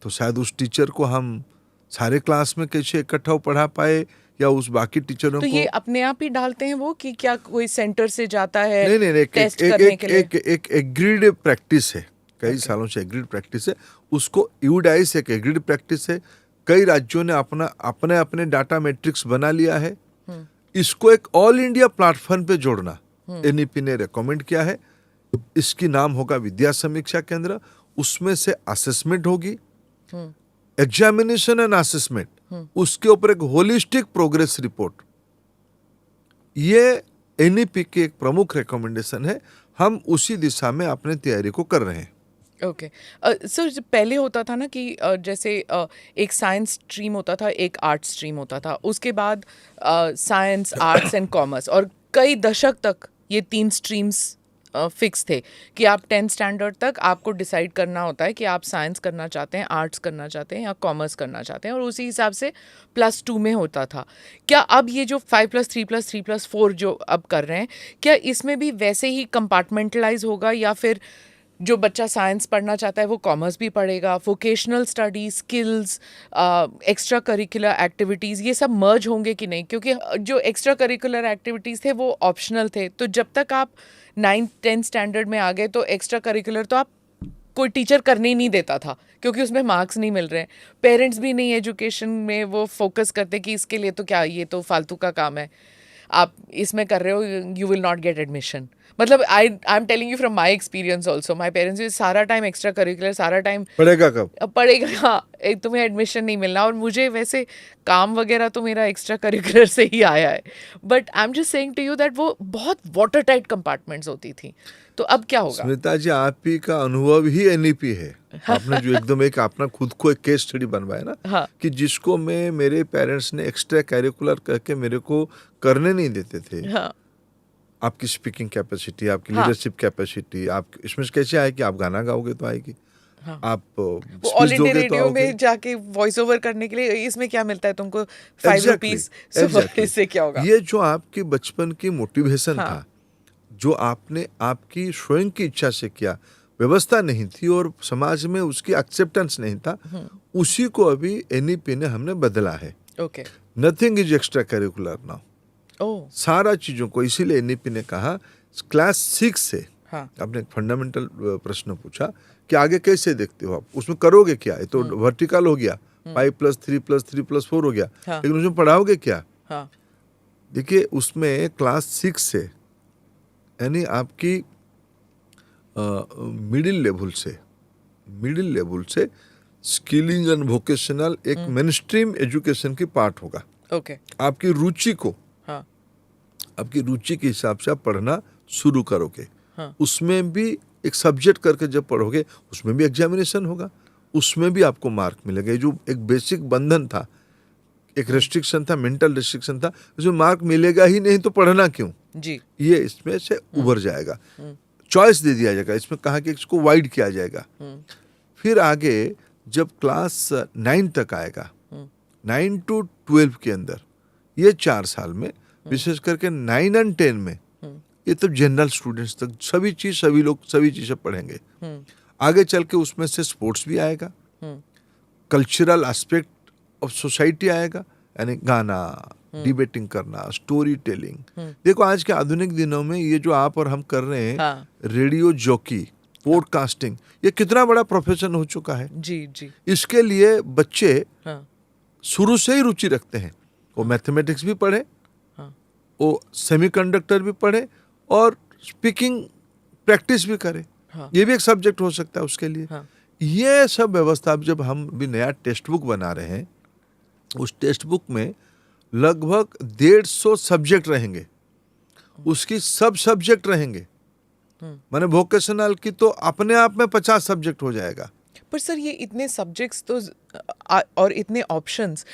तो शायद उस टीचर को हम सारे क्लास में कैसे इकट्ठा पढ़ा पाए, या उस बाकी टीचरों तो को। ये अपने आप ही डालते हैं वो, कि क्या कोई सेंटर से जाता है नहीं, टेस्ट करने के लिए? एक एग्रीड प्रैक्टिस है, कई सालों से एग्रीड प्रैक्टिस है, उसको यूडाइस एक एग्रीड प्रैक्टिस है। कई राज्यों ने अपने अपने डाटा मैट्रिक्स बना लिया है, इसको एक ऑल इंडिया प्लेटफॉर्म पे जोड़ना एनईपी ने रेकमेंड किया है। इसकी नाम होगा विद्या समीक्षा केंद्र, उसमें से असेसमेंट होगी, एग्जामिनेशन एंड असेसमेंट, उसके ऊपर एक होलिस्टिक प्रोग्रेस रिपोर्ट। ये एनईपी की एक प्रमुख रिकमेंडेशन है, हम उसी दिशा में अपने तैयारी को कर रहे हैं। ओके सर, पहले होता था ना कि जैसे एक साइंस स्ट्रीम होता था, एक आर्ट स्ट्रीम होता था, उसके बाद साइंस, आर्ट्स एंड कॉमर्स, और कई दशक तक ये 3 स्ट्रीम्स फिक्स थे कि आप 10th स्टैंडर्ड तक आपको डिसाइड करना होता है कि आप साइंस करना चाहते हैं, आर्ट्स करना चाहते हैं या कॉमर्स करना चाहते हैं, और उसी हिसाब से +2 में होता था। क्या अब ये जो 5+3+3+4 जो अब कर रहे हैं, क्या इसमें भी वैसे ही कंपार्टमेंटलाइज होगा, या फिर जो बच्चा साइंस पढ़ना चाहता है वो कॉमर्स भी पढ़ेगा, vocational study, skills, extra curricular activities, ये सब मर्ज होंगे कि नहीं? क्योंकि जो एक्स्ट्रा करिकुलर एक्टिविटीज़ थे वो ऑप्शनल थे, तो जब तक आप 9th-10th स्टैंडर्ड में आ गए तो एक्स्ट्रा करिकुलर तो आप कोई टीचर करने ही नहीं देता था, क्योंकि उसमें मार्क्स नहीं मिल रहे हैं। पेरेंट्स भी नहीं एजुकेशन में वो फोकस करते कि इसके लिए तो क्या, ये तो फालतू का काम है, आप इसमें कर रहे हो, you will not get admission. मतलब I am telling you from my experience also, my parents सारा टाइम एक्स्ट्रा करिकुलर, सारा टाइम पढ़ेगा कब? पढ़ेगा, हाँ, तुम्हें एडमिशन नहीं मिलना। और मुझे वैसे काम वगैरह तो मेरा एक्स्ट्रा करिकुलर से ही आया है, but I am just saying to you that वो बहुत वाटर टाइट कंपार्टमेंट्स होती थी। तो अब क्या होगा? स्मिता जी, आप ही का अनुभव ही एनईपी है। आपने जो एकदम एक अपना खुद को एक केस स्टडी बनवाया ना, हाँ। कि जिसको मेरे पेरेंट्स ने एक्स्ट्रा करिकुलर करके मेरे को करने नहीं देते थे। हाँ, आपकी स्पीकिंग कैपेसिटी, आपकी हाँ। लीडरशिप कैपेसिटी, आप इसमें कैसे आएगी? आप गाना गाओगे तो आएगी, हाँ। आप वो स्पीच ऑल इंडिया दोगे तो रेडियो आओगे। में जाके वॉइस ओवर करने के लिए इसमें क्या मिलता है तुमको? 5 रुपीज। Exactly. इससे क्या होगा? ये जो आपकी बचपन की मोटिवेशन हाँ। था, जो आपने आपकी स्वयं की इच्छा से किया, व्यवस्था नहीं थी और समाज में उसकी एक्सेप्टेंस नहीं था, उसी को अभी एनईपी ने हमने बदला है। Okay. Nothing is extra curricular now, oh, सारा चीजों को। इसीलिए एनईपी ने कहा क्लास 6 से, हाँ। आपने एक फंडामेंटल प्रश्न पूछा कि आगे कैसे देखते हो आप, उसमें करोगे क्या? ये तो वर्टिकल हो गया, 5+3+3+4 हो गया, हाँ। लेकिन उसमें पढ़ाओगे क्या? हाँ। देखिए, उसमें क्लास 6 से, यानी आपकी मिडिल लेवल से स्किलिंग एंड वोकेशनल एक मेनस्ट्रीम एजुकेशन की पार्ट होगा। ओके। आपकी रुचि को, हाँ। आपकी रुचि के हिसाब से आप पढ़ना शुरू करोगे। हाँ। उसमें भी एक सब्जेक्ट करके जब पढ़ोगे, उसमें भी एग्जामिनेशन होगा, उसमें भी आपको मार्क मिलेगा। जो एक बेसिक बंधन था, एक रेस्ट्रिक्शन था, मेंटल रेस्ट्रिक्शन था, उसमें मार्क मिलेगा ही नहीं तो पढ़ना क्यों? जी। ये इसमें से उभर जाएगा, चॉइस दे दिया जाएगा, इसमें कहा कि इसको वाइड किया जाएगा। फिर आगे जब क्लास 9 तक आएगा, 9 to 12 के अंदर, ये 4 साल में, विशेष करके 9 और 10 में, ये तो जनरल स्टूडेंट्स तक सभी लोग सभी चीजें पढ़ेंगे। आगे चल के उसमें से स्पोर्ट्स भी आएगा, कल्चरल एस्पेक्ट ऑफ सोसाइटी आएगा, यानी गाना, डिबेटिंग करना, स्टोरी टेलिंग। देखो, आज के आधुनिक दिनों में ये जो आप और हम कर रहे हैं, हाँ। रेडियो जॉकी, पॉडकास्टिंग, ये कितना बड़ा प्रोफेशन हो चुका है। जी। जी। इसके लिए बच्चे हाँ। शुरू से ही रुचि रखते हैं, वो मैथमेटिक्स भी पढ़े, हाँ। वो सेमीकंडक्टर भी पढ़े और स्पीकिंग प्रैक्टिस भी करे। हाँ। ये भी एक सब्जेक्ट हो सकता है उसके लिए। हाँ। ये सब व्यवस्था, अब जब हम भी नया टेक्स्ट बुक बना रहे हैं, उस टेक्स्ट बुक में लगभग 150 सब्जेक्ट रहेंगे, उसकी सब सब्जेक्ट रहेंगे। माने वोकेशनल की तो अपने आप में 50 सब्जेक्ट हो जाएगा। पर सर, ये इतने सब्जेक्ट्स तो और इतने ऑप्शंस,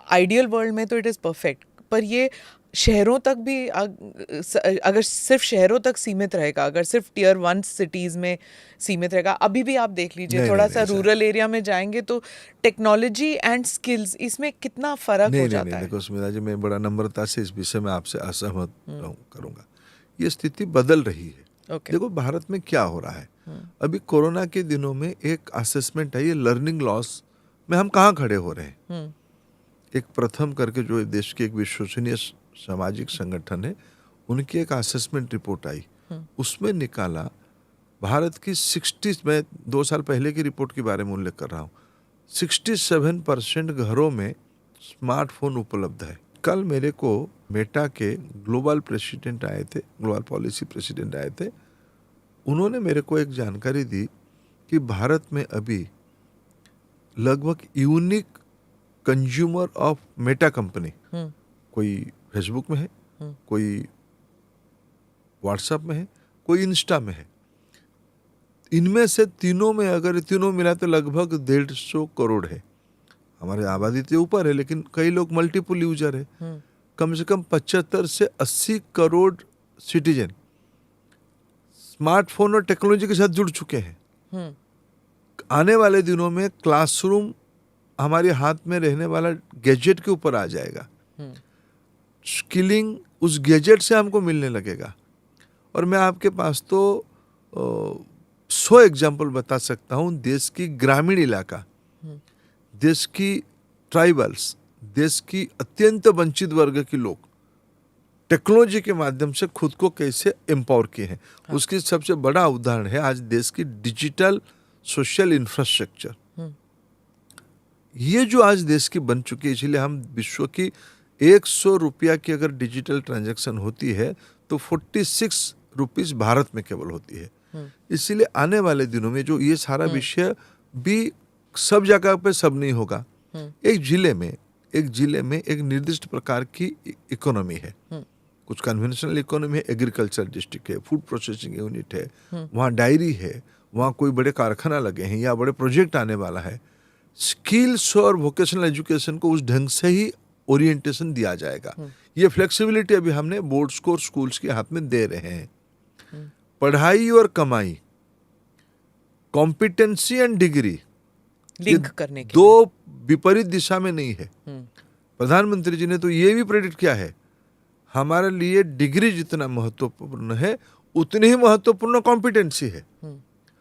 आइडियल वर्ल्ड में तो इट इज़ परफेक्ट, पर ये शहरों तक भी अगर सिर्फ शहरों तक सीमित रहेगा, अगर सिर्फ टियर 1 सिटीज में सीमित रहेगा, अभी भी आप देख लीजिए नहीं थोड़ा नहीं सा नहीं सर, रूरल एरिया में जाएंगे तो टेक्नोलॉजी एंड स्किल्स इसमें कितना फर्क हो नहीं जाता है। देखो स्मिता जी, मैं बड़ा नम्रता से इस विषय में आपसे असहमत करूंगा। ये स्थिति बदल रही है। ओके। देखो भारत में क्या हो रहा है, अभी कोरोना के दिनों में एक असेसमेंट है, ये लर्निंग लॉस में हम कहाँ खड़े हो रहे हैं। एक प्रथम करके जो देश की एक विश्वसनीय सामाजिक संगठन है, उनकी एक असेसमेंट रिपोर्ट आई, उसमें निकाला भारत की 60, मैं 2 साल पहले की रिपोर्ट के बारे में उल्लेख कर रहा हूँ, 67% घरों में स्मार्टफोन उपलब्ध है। कल मेरे को मेटा के ग्लोबल प्रेसिडेंट आए थे, ग्लोबल पॉलिसी प्रेसिडेंट आए थे, उन्होंने मेरे को एक जानकारी दी कि भारत में अभी लगभग unique consumer of Meta company, कोई फेसबुक में है, कोई व्हाट्सएप में है, कोई इंस्टा में है, इनमें से तीनों में अगर तीनों मिला तो लगभग 150 करोड़ है। हमारे आबादी तो ऊपर है, लेकिन कई लोग मल्टीपल यूजर है। कम से कम 75 से 80 करोड़ सिटीजन स्मार्टफोन और टेक्नोलॉजी के साथ जुड़ चुके हैं। आने वाले दिनों में क्लासरूम हमारे हाथ में रहने वाला गैजेट के ऊपर आ जाएगा। स्किलिंग उस गैजेट से हमको मिलने लगेगा। और मैं आपके पास तो 100 एग्जाम्पल बता सकता हूँ, देश की ग्रामीण इलाका, देश की ट्राइबल्स, देश की अत्यंत वंचित वर्ग के लोग टेक्नोलॉजी के माध्यम से खुद को कैसे एम्पावर किए हैं। उसकी सबसे बड़ा उदाहरण है आज देश की डिजिटल सोशल इंफ्रास्ट्रक्चर। ये जो आज देश की बन चुकी है, इसलिए हम विश्व की 100 रुपया की अगर डिजिटल ट्रांजैक्शन होती है तो 46 रुपीस भारत में केवल होती है। इसीलिए आने वाले दिनों में जो ये सारा विषय भी सब जगह पे सब नहीं होगा। एक जिले में एक निर्दिष्ट प्रकार की इकोनॉमी है, कुछ कन्वेंशनल इकोनॉमी है, एग्रीकल्चर डिस्ट्रिक्ट है, फूड प्रोसेसिंग यूनिट है, वहाँ डायरी है, वहाँ कोई बड़े कारखाना लगे हैं या बड़े प्रोजेक्ट आने वाला है। स्किल्स और वोकेशनल एजुकेशन को उस ढंग से ही ओरिएंटेशन दिया जाएगा। ये फ्लेक्सिबिलिटी अभी हमने बोर्ड्स को और स्कूल्स के हाथ में दे रहे हैं। पढ़ाई और कमाई, कॉम्पिटेंसी एंड डिग्री, लिंक करने के दो विपरीत दिशा में नहीं है। प्रधानमंत्री जी ने तो ये भी प्रेडिक्ट किया है, हमारे लिए डिग्री जितना महत्वपूर्ण है उतनी ही महत्वपूर्ण कॉम्पिटेंसी है।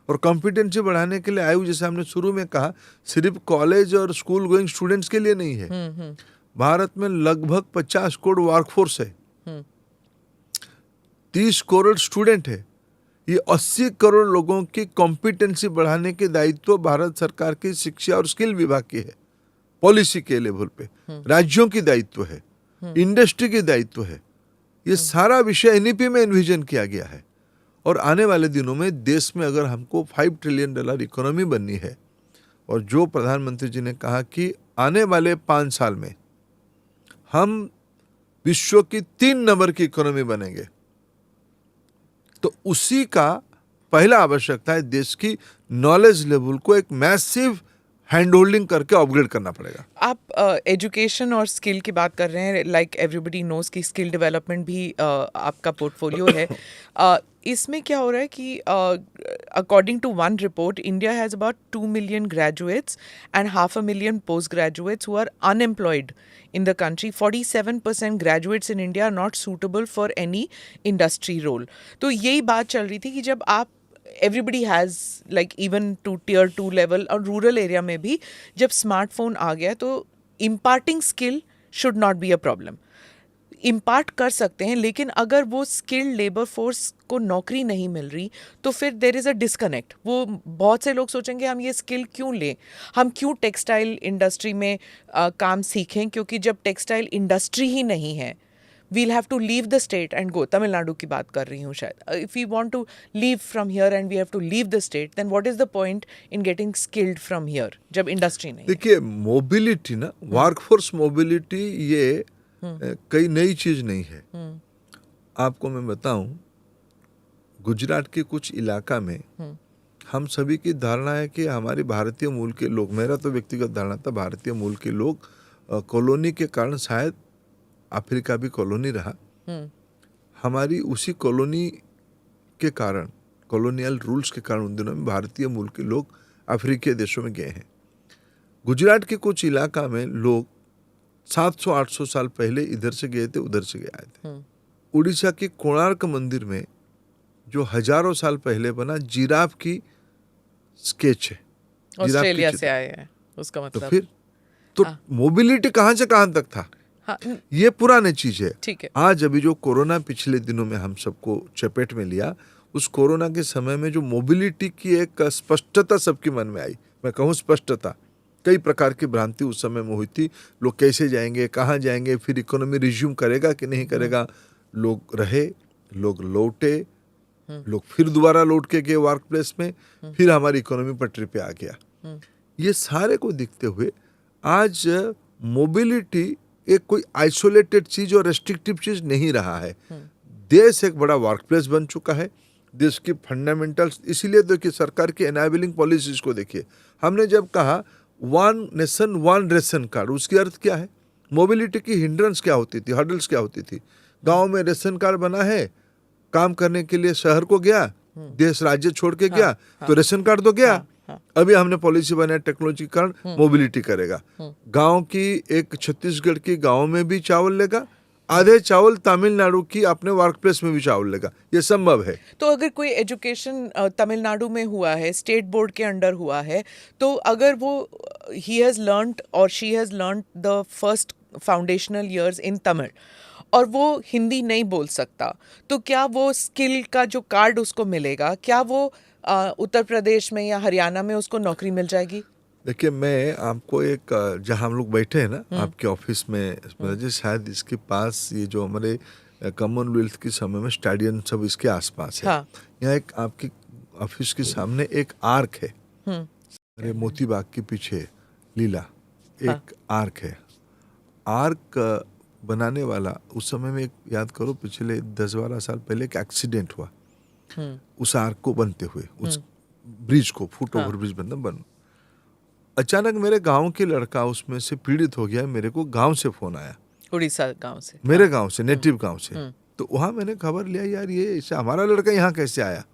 और कॉम्पिटेंसी बढ़ाने के लिए आयु, जैसे हमने शुरू में कहा, सिर्फ कॉलेज और स्कूल गोइंग स्टूडेंट्स के लिए नहीं है। भारत में लगभग 50 करोड़ वर्कफोर्स है, 30 करोड़ स्टूडेंट है। ये 80 करोड़ लोगों की कॉम्पिटेंसी बढ़ाने के दायित्व भारत सरकार की शिक्षा और स्किल विभाग की है। पॉलिसी के लेवल पे राज्यों की दायित्व है, इंडस्ट्री की दायित्व है। ये सारा विषय एनईपी में एनविजन किया गया है। और आने वाले दिनों में देश में अगर हमको $5 ट्रिलियन इकोनॉमी बननी है, और जो प्रधानमंत्री जी ने कहा कि आने वाले 5 साल में हम विश्व की 3 नंबर की इकोनॉमी बनेंगे, तो उसी का पहला आवश्यकता है देश की नॉलेज लेवल को एक मैसिव हैंड होल्डिंग करके अपग्रेड करना पड़ेगा। आप एजुकेशन और स्किल की बात कर रहे हैं, लाइक एवरीबडी नोज की स्किल डेवलपमेंट भी आपका पोर्टफोलियो है। इसमें क्या हो रहा है कि according to one report, India has about 2 million graduates and 500,000 post graduates who are unemployed in the country. 47% graduates in India are not suitable for any industry role. तो यही बात चल रही थी कि जब आप everybody has like even to tier 2 level और रूरल एरिया में भी जब स्मार्टफोन आ गया तो imparting skill should not be a problem. Impart कर सकते हैं, लेकिन अगर वो स्किल्ड लेबर फोर्स को नौकरी नहीं मिल रही तो फिर देर इज़ अ डिस्कनेक्ट। वो बहुत से लोग सोचेंगे हम ये स्किल क्यों लें, हम क्यों टेक्सटाइल इंडस्ट्री में काम सीखें, क्योंकि जब टेक्सटाइल इंडस्ट्री ही नहीं है, we'll have to leave the state and go. Tamil Nadu की बात कर रही हूँ शायद। If we want to leave from here and we have to leave the state, then what is the point in getting skilled from here जब industry नहीं? देखिए mobility ना, वर्कफोर्स मोबिलिटी ये कई नई चीज नहीं है। आपको मैं बताऊं, गुजरात के कुछ इलाका में हम सभी की धारणा है कि हमारे भारतीय मूल के लोग, मेरा तो व्यक्तिगत धारणा था, भारतीय मूल के लोग कॉलोनी के कारण शायद अफ्रीका भी कॉलोनी रहा। हम्म, हमारी उसी कॉलोनी के कारण, कॉलोनियल रूल्स के कारण उन दिनों में भारतीय मूल के लोग अफ्रीकी देशों में गए हैं। गुजरात के कुछ इलाका में लोग 700-800 साल पहले इधर से गए थे, उधर से आए थे। उड़ीसा के कोणार्क मंदिर में जो हजारों साल पहले बना जिराफ की स्केच है, जिराफ की ऑस्ट्रेलिया चित्र। से आए हैं उसका तो मतलब। फिर तो मोबिलिटी कहाँ से कहाँ तक था, हाँ, ये पुरानी चीज है। ठीक है। आज अभी जो कोरोना पिछले दिनों में हम सबको चपेट में लिया, उस कोरोना के समय में जो मोबिलिटी की एक स्पष्टता सबके मन में आई, मैं कहूँ स्पष्टता, कई प्रकार की भ्रांति उस समय में हुई थी। लोग कैसे जाएंगे, कहाँ जाएंगे, फिर इकोनॉमी रिज्यूम करेगा कि नहीं करेगा। लोग रहे, लोग लौटे, लोग फिर दोबारा लौट के गए वर्क प्लेस में, फिर हमारी इकोनॉमी पटरी पे आ गया। ये सारे को देखते हुए आज मोबिलिटी एक कोई आइसोलेटेड चीज और रेस्ट्रिक्टिव चीज नहीं रहा है। देश एक बड़ा वर्क प्लेस बन चुका है। देश की फंडामेंटल्स, इसीलिए देखिए सरकार की एनाबलिंग पॉलिसीज को देखिए। हमने जब कहा one nation one ration card, उसकी अर्थ क्या है? मोबिलिटी की हिंड्रेंस क्या होती थी, हर्डल्स क्या होती थी? गांव में रेशन कार्ड बना है, काम करने के लिए शहर को गया, देश राज्य छोड़ के गया, तो रेशन कार्ड तो गया। अभी हमने पॉलिसी बनाया टेक्नोलॉजी के कारण मोबिलिटी करेगा। गांव की एक छत्तीसगढ़ की गांव में भी चावल लेगा, आधे चावल तमिलनाडु की अपने वर्क प्लेस में भी चावल लेगा, ये संभव है। तो अगर कोई एजुकेशन तमिलनाडु में हुआ है, स्टेट बोर्ड के अंडर हुआ है, तो अगर वो ही हैज लर्नड और she has learned the first foundational years in Tamil और वो हिंदी नहीं बोल सकता, तो क्या वो स्किल का जो कार्ड उसको मिलेगा, क्या वो उत्तर प्रदेश में या हरियाणा में उसको नौकरी मिल जाएगी? देखिए, मैं आपको एक, जहाँ हम लोग बैठे हैं ना आपके ऑफिस में, जी शायद इसके पास ये जो हमारे कॉमनवेल्थ के समय में स्टेडियम सब इसके आसपास है। हाँ। यहाँ एक आपकी ऑफिस के सामने एक आर्क है, अरे मोती बाग के पीछे लीला एक आर्क है। आर्क बनाने वाला उस समय में, एक याद करो पिछले 10-12 साल पहले एक एक्सीडेंट हुआ उस आर्क को बनते हुए, उस ब्रिज को, फुट ओवर ब्रिज बन अचानक मेरे गांव के लड़का उसमें से पीड़ित हो गया। मेरे को गांव से फोन आया, उड़ीसा गांव से, मेरे गांव से, नेटिव गांव से। तो वहां मैंने खबर लिया, यार ये ऐसा हमारा लड़का यहाँ कैसे आया।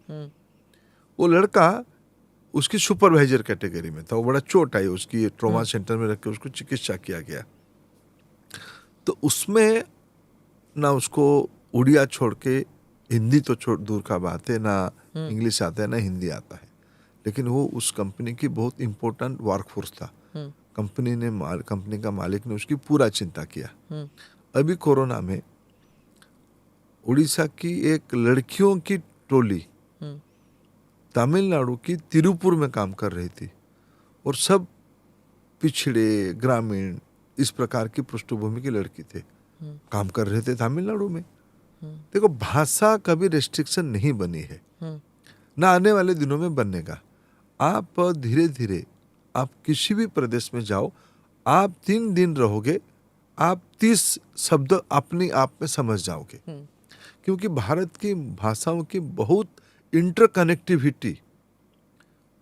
वो लड़का उसकी सुपरवाइजर कैटेगरी में था, वो बड़ा चोट आई उसकी, ट्रॉमा सेंटर में रख के उसको चिकित्सा किया गया। तो उसमें ना उसको उड़िया छोड़ के, हिंदी तो छोड़ दूर का बात है, ना इंग्लिश आता है ना हिंदी आता है, लेकिन वो उस कंपनी की बहुत इंपॉर्टेंट वर्कफोर्स था। कंपनी का मालिक ने उसकी पूरा चिंता किया। अभी कोरोना में उड़ीसा की एक लड़कियों की टोली तमिलनाडु की तिरुपुर में काम कर रही थी, और सब पिछड़े ग्रामीण इस प्रकार की पृष्ठभूमि की लड़की थे, काम कर रहे थे तमिलनाडु में। देखो, भाषा कभी रेस्ट्रिक्शन नहीं बनी है, ना आने वाले दिनों में बनेगा। आप धीरे धीरे आप किसी भी प्रदेश में जाओ, आप 3 दिन रहोगे, आप 30 शब्द अपने आप में समझ जाओगे, क्योंकि भारत की भाषाओं की बहुत इंटरकनेक्टिविटी,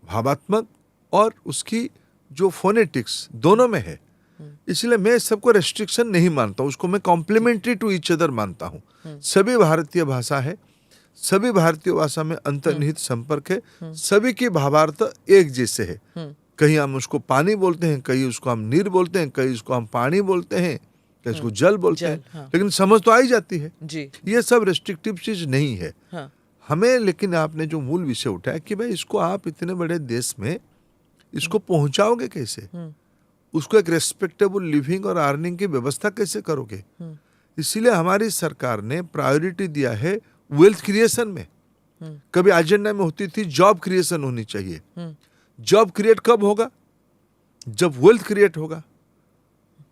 भावात्मक और उसकी जो फोनेटिक्स दोनों में है। इसलिए मैं सबको रेस्ट्रिक्शन नहीं मानता हूँ, उसको मैं कॉम्प्लीमेंट्री टू ईच अदर मानता हूँ। सभी भारतीय भाषा है, सभी भारतीय भाषा में अंतर्निहित संपर्क है, सभी की भावार्थ एक जैसे है। कहीं हम उसको पानी बोलते हैं, कहीं उसको हम नीर बोलते हैं, कहीं उसको हम पानी बोलते हैं, कहीं उसको जल बोलते हैं, लेकिन समझ तो आ ही जाती है जी। ये सब रेस्ट्रिक्टिव चीज नहीं है। हमें, लेकिन आपने जो मूल विषय उठाया कि भाई इसको आप इतने बड़े देश में इसको पहुंचाओगे कैसे, उसको एक रेस्पेक्टेबल लिविंग और अर्निंग की व्यवस्था कैसे करोगे। इसीलिए हमारी सरकार ने प्रायोरिटी दिया है वेल्थ क्रिएशन में। कभी एजेंडा में होती थी जॉब क्रिएशन होनी चाहिए। जॉब क्रिएट कब होगा? जब वेल्थ क्रिएट होगा।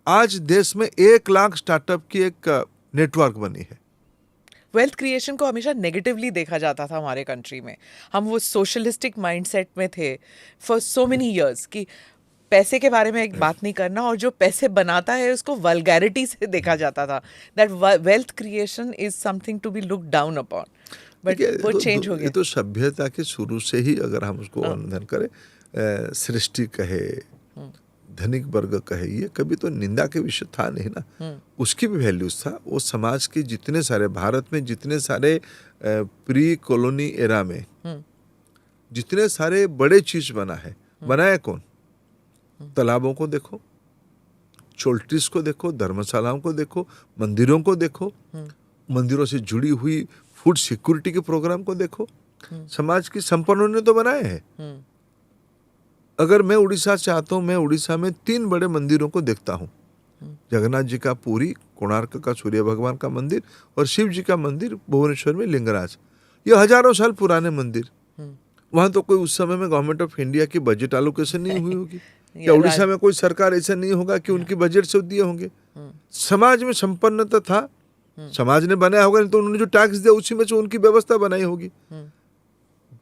आज देश में 1 लाख स्टार्टअप की एक नेटवर्क बनी है। वेल्थ क्रिएशन को हमेशा नेगेटिवली देखा जाता था हमारे कंट्री में। हम वो सोशलिस्टिक माइंडसेट में थे फॉर सो मेनी इयर्स कि पैसे के बारे में एक बात नहीं करना, और जो पैसे बनाता है उसको वल्गैरिटी से देखा जाता था। That wealth creation is something to be look down upon, but वो चेंज हो गया। ये तो सभ्यता के शुरू से ही, अगर हम उसको वर्णन करें, सृष्टि कहे, धनिक वर्ग कहे, ये कभी तो निंदा के विषय था नहीं ना। उसकी भी वैल्यूज था। वो समाज के जितने सारे, भारत में जितने सारे प्री कॉलोनी एरा में जितने सारे बड़े चीज बना है, बनाया कौन? तालाबों को देखो, चोल्ट्रीज को देखो, धर्मशालाओं को देखो, मंदिरों को देखो, मंदिरों से जुड़ी हुई फूड सिक्योरिटी के प्रोग्राम को देखो। समाज की संपन्नों ने तो बनाए हैं। अगर मैं उड़ीसा चाहता हूं, मैं उड़ीसा में 3 बड़े मंदिरों को देखता हूं। जगन्नाथ जी का पुरी, कोणार्क का सूर्य भगवान का मंदिर और शिव जी का मंदिर भुवनेश्वर में लिंगराज। ये हजारों साल पुराने मंदिर। वहां तो कोई उस समय में गवर्नमेंट ऑफ इंडिया की बजट एलोकेशन नहीं हुई होगी। या उड़ीसा में कोई सरकार ऐसा नहीं होगा कि उनकी बजट से दिए होंगे। समाज में संपन्नता था, समाज ने बनाया होगा, नहीं तो उन्होंने जो टैक्स दिया उसी में से उनकी व्यवस्था बनाई होगी।